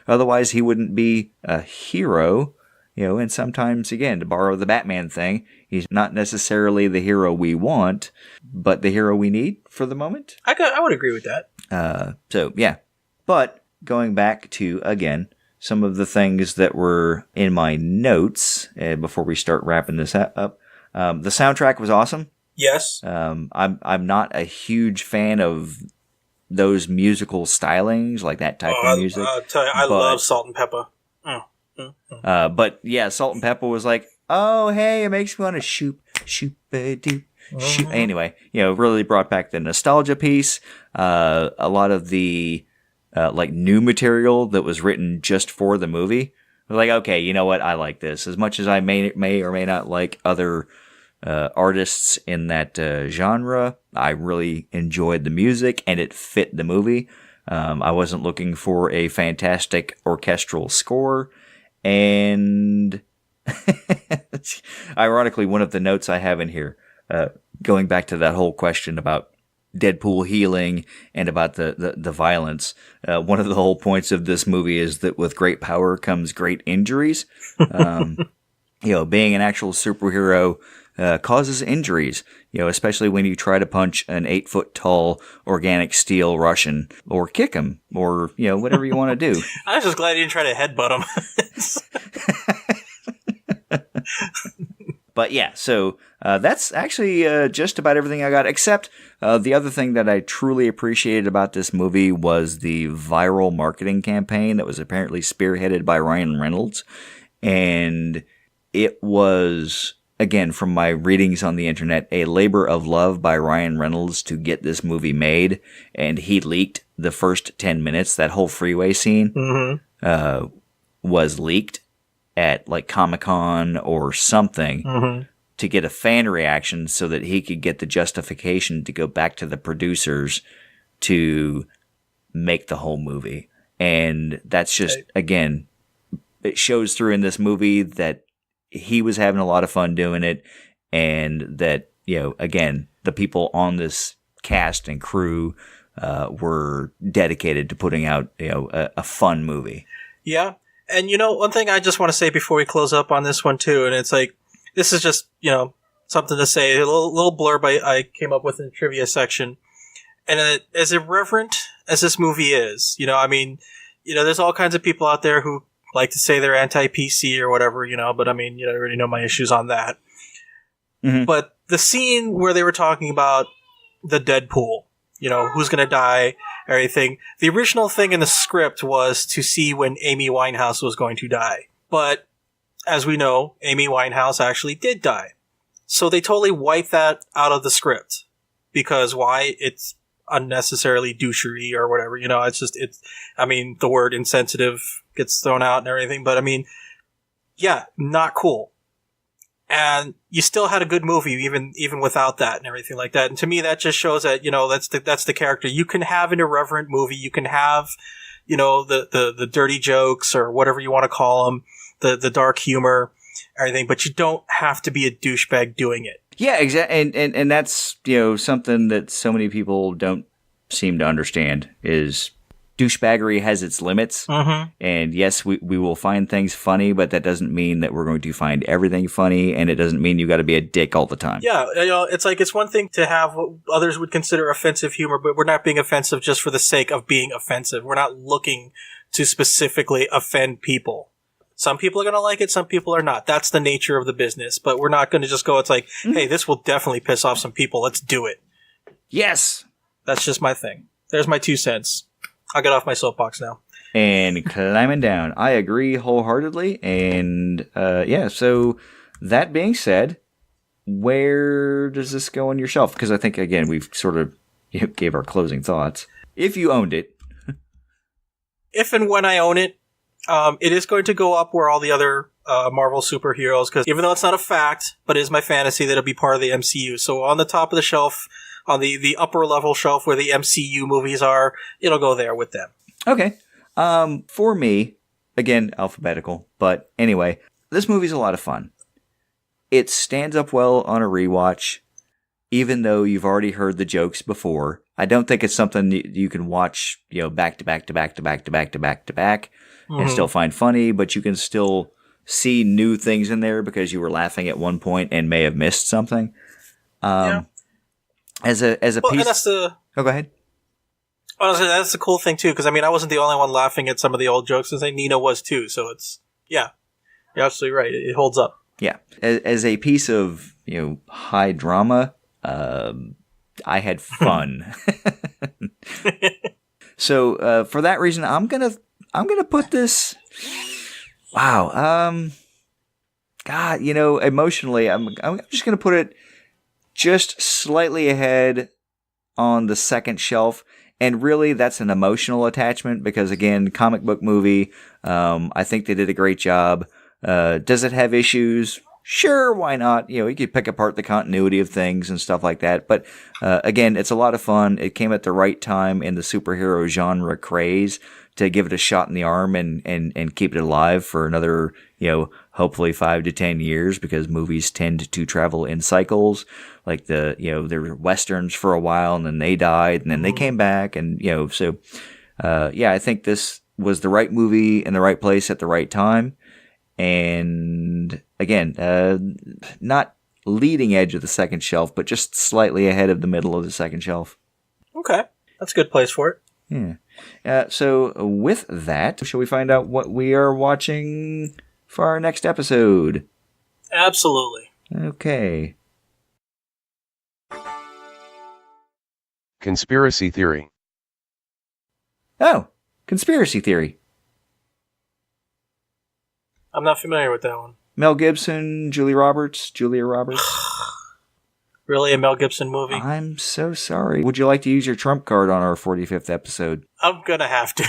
Otherwise, he wouldn't be a hero, and sometimes, again, to borrow the Batman thing, he's not necessarily the hero we want, but the hero we need for the moment. I would agree with that. So, yeah. But going back to, again, some of the things that were in my notes before we start wrapping this up. The soundtrack was awesome. Yes. I'm not a huge fan of those musical stylings, like that type of music. I'll tell you, I love Salt and Pepper. But yeah, Salt and Pepper was like, oh, hey, it makes me want to shoop a doop. Anyway, really brought back the nostalgia piece. A lot of the new material that was written just for the movie. Like, okay, you know what? I like this. As much as I may or may not like other artists in that genre, I really enjoyed the music and it fit the movie. I wasn't looking for a fantastic orchestral score. And ironically, one of the notes I have in here, going back to that whole question about Deadpool healing and about the violence. One of the whole points of this movie is that with great power comes great injuries. Being an actual superhero causes injuries, especially when you try to punch an 8-foot tall organic steel Russian or kick him or, whatever you want to do. I was just glad you didn't try to headbutt him. But yeah, so that's actually just about everything I got, except the other thing that I truly appreciated about this movie was the viral marketing campaign that was apparently spearheaded by Ryan Reynolds. And it was, again, from my readings on the internet, a labor of love by Ryan Reynolds to get this movie made. And he leaked the first 10 minutes. That whole freeway scene was leaked. at like Comic-Con or something to get a fan reaction so that he could get the justification to go back to the producers to make the whole movie. And that's just, again, it shows through in this movie that he was having a lot of fun doing it, and that, again, the people on this cast and crew were dedicated to putting out, a fun movie. Yeah. And, one thing I just want to say before we close up on this one, too, and it's like, this is just, something to say, a little blurb I came up with in the trivia section. And as irreverent as this movie is, there's all kinds of people out there who like to say they're anti-PC or whatever, but I already know my issues on that. Mm-hmm. But the scene where they were talking about the Deadpool, who's going to die, everything, the original thing in the script was to see when Amy Winehouse was going to die. But as we know, Amy Winehouse actually did die. So they totally wiped that out of the script. Because why? It's unnecessarily douchery or whatever, the word insensitive gets thrown out and everything, but not cool. And you still had a good movie even without that and everything like that. And to me, that just shows that, that's the character. You can have an irreverent movie. You can have, the dirty jokes or whatever you want to call them, the dark humor, everything, but you don't have to be a douchebag doing it. Yeah, exactly. And that's, something that so many people don't seem to understand is douchebaggery has its limits. Mm-hmm. And yes, we will find things funny, but that doesn't mean that we're going to find everything funny, and it doesn't mean you got to be a dick all the time. Yeah, it's like, it's one thing to have what others would consider offensive humor, but we're not being offensive just for the sake of being offensive. We're not looking to specifically offend people. Some people are going to like it, some people are not. That's the nature of the business. But we're not going to just go, it's like, hey, this will definitely piss off some people. Let's do it. Yes. That's just my thing. There's my 2 cents. I'll get off my soapbox now. And climbing down. I agree wholeheartedly. And so that being said, where does this go on your shelf? Because I think, again, we've sort of gave our closing thoughts. If you owned it. If and when I own it, it is going to go up where all the other Marvel superheroes, because even though it's not a fact, but it is my fantasy that it'll be part of the MCU. So on the top of the shelf, on the upper level shelf where the MCU movies are, it'll go there with them. Okay. For me, again, alphabetical, but anyway, this movie's a lot of fun. It stands up well on a rewatch, even though you've already heard the jokes before. I don't think it's something you can watch, back to back to back to back to back to back to back. And still find funny, but you can still see new things in there because you were laughing at one point and may have missed something. As a piece. Go ahead. Honestly, that's the cool thing too, because I wasn't the only one laughing at some of the old jokes. I think Nina was too. So it's you're absolutely right. It holds up. Yeah, as a piece of high drama, I had fun. So for that reason, I'm gonna put this. Wow. God, emotionally, I'm just gonna put it just slightly ahead on the second shelf, and really that's an emotional attachment because, again, comic book movie. I think they did a great job. Does it have issues? Sure, why not? You could pick apart the continuity of things and stuff like that. But again, it's a lot of fun. It came at the right time in the superhero genre craze to give it a shot in the arm and keep it alive for another, hopefully 5 to 10 years, because movies tend to travel in cycles. Like there were westerns for a while, and then they died, and then they came back, and I think this was the right movie in the right place at the right time. And again, not leading edge of the second shelf, but just slightly ahead of the middle of the second shelf. Okay, that's a good place for it. Yeah. So with that, shall we find out what we are watching for our next episode? Absolutely. Okay. Conspiracy theory. Oh, conspiracy theory. I'm not familiar with that one. Mel Gibson, Julia Roberts. Really, a Mel Gibson movie? I'm so sorry. Would you like to use your trump card on our 45th episode? I'm gonna have to.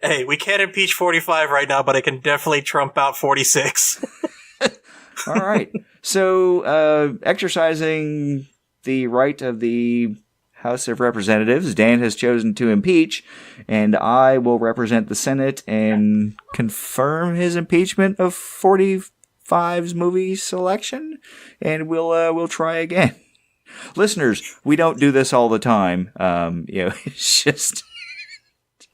Hey, we can't impeach 45 right now, but I can definitely trump out 46. All right. So, exercising the right of the House of Representatives, Dan has chosen to impeach, and I will represent the Senate and confirm his impeachment of 45's movie selection, and we'll try again. Listeners, we don't do this all the time. It's just...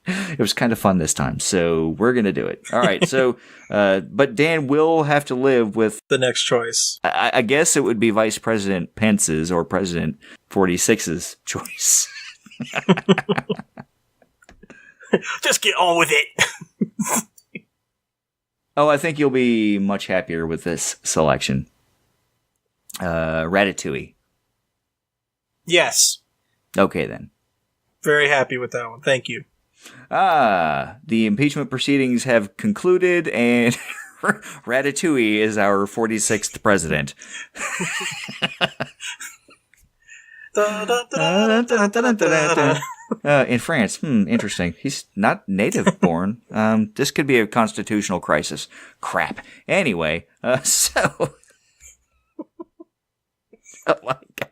It was kind of fun this time, so we're going to do it. All right, so, but Dan will have to live with... The next choice. I guess it would be Vice President Pence's or President 46's choice. Just get on with it. Oh, I think you'll be much happier with this selection. Ratatouille. Yes. Okay, then. Very happy with that one. Thank you. The impeachment proceedings have concluded, and Ratatouille is our 46th president. In France. Interesting. He's not native born. This could be a constitutional crisis. Crap. Anyway, so... Oh my god.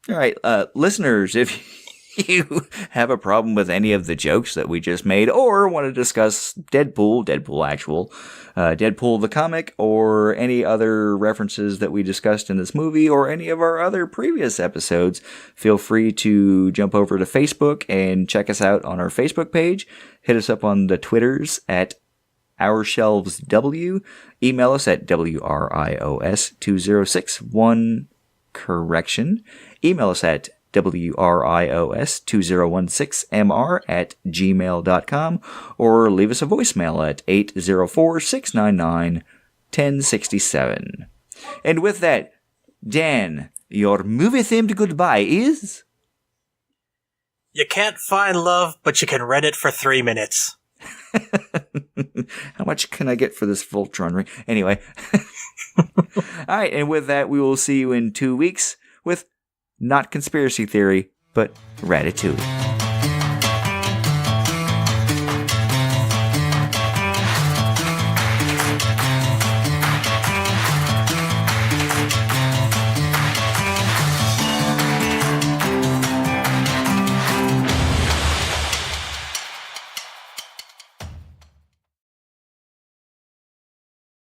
All right, listeners, if you have a problem with any of the jokes that we just made, or want to discuss Deadpool Actual, Deadpool the comic, or any other references that we discussed in this movie, or any of our other previous episodes, feel free to jump over to Facebook and check us out on our Facebook page. Hit us up on the Twitters at OurShelvesW. Email us at WRIOS2061. Correction. Email us at WRIOS2016MR@gmail.com, or leave us a voicemail at 804-699-1067. And with that, Dan, your movie-themed goodbye is... You can't find love, but you can rent it for 3 minutes. How much can I get for this Voltron ring? Anyway. All right, and with that, we will see you in 2 weeks with not conspiracy theory, but Ratatouille.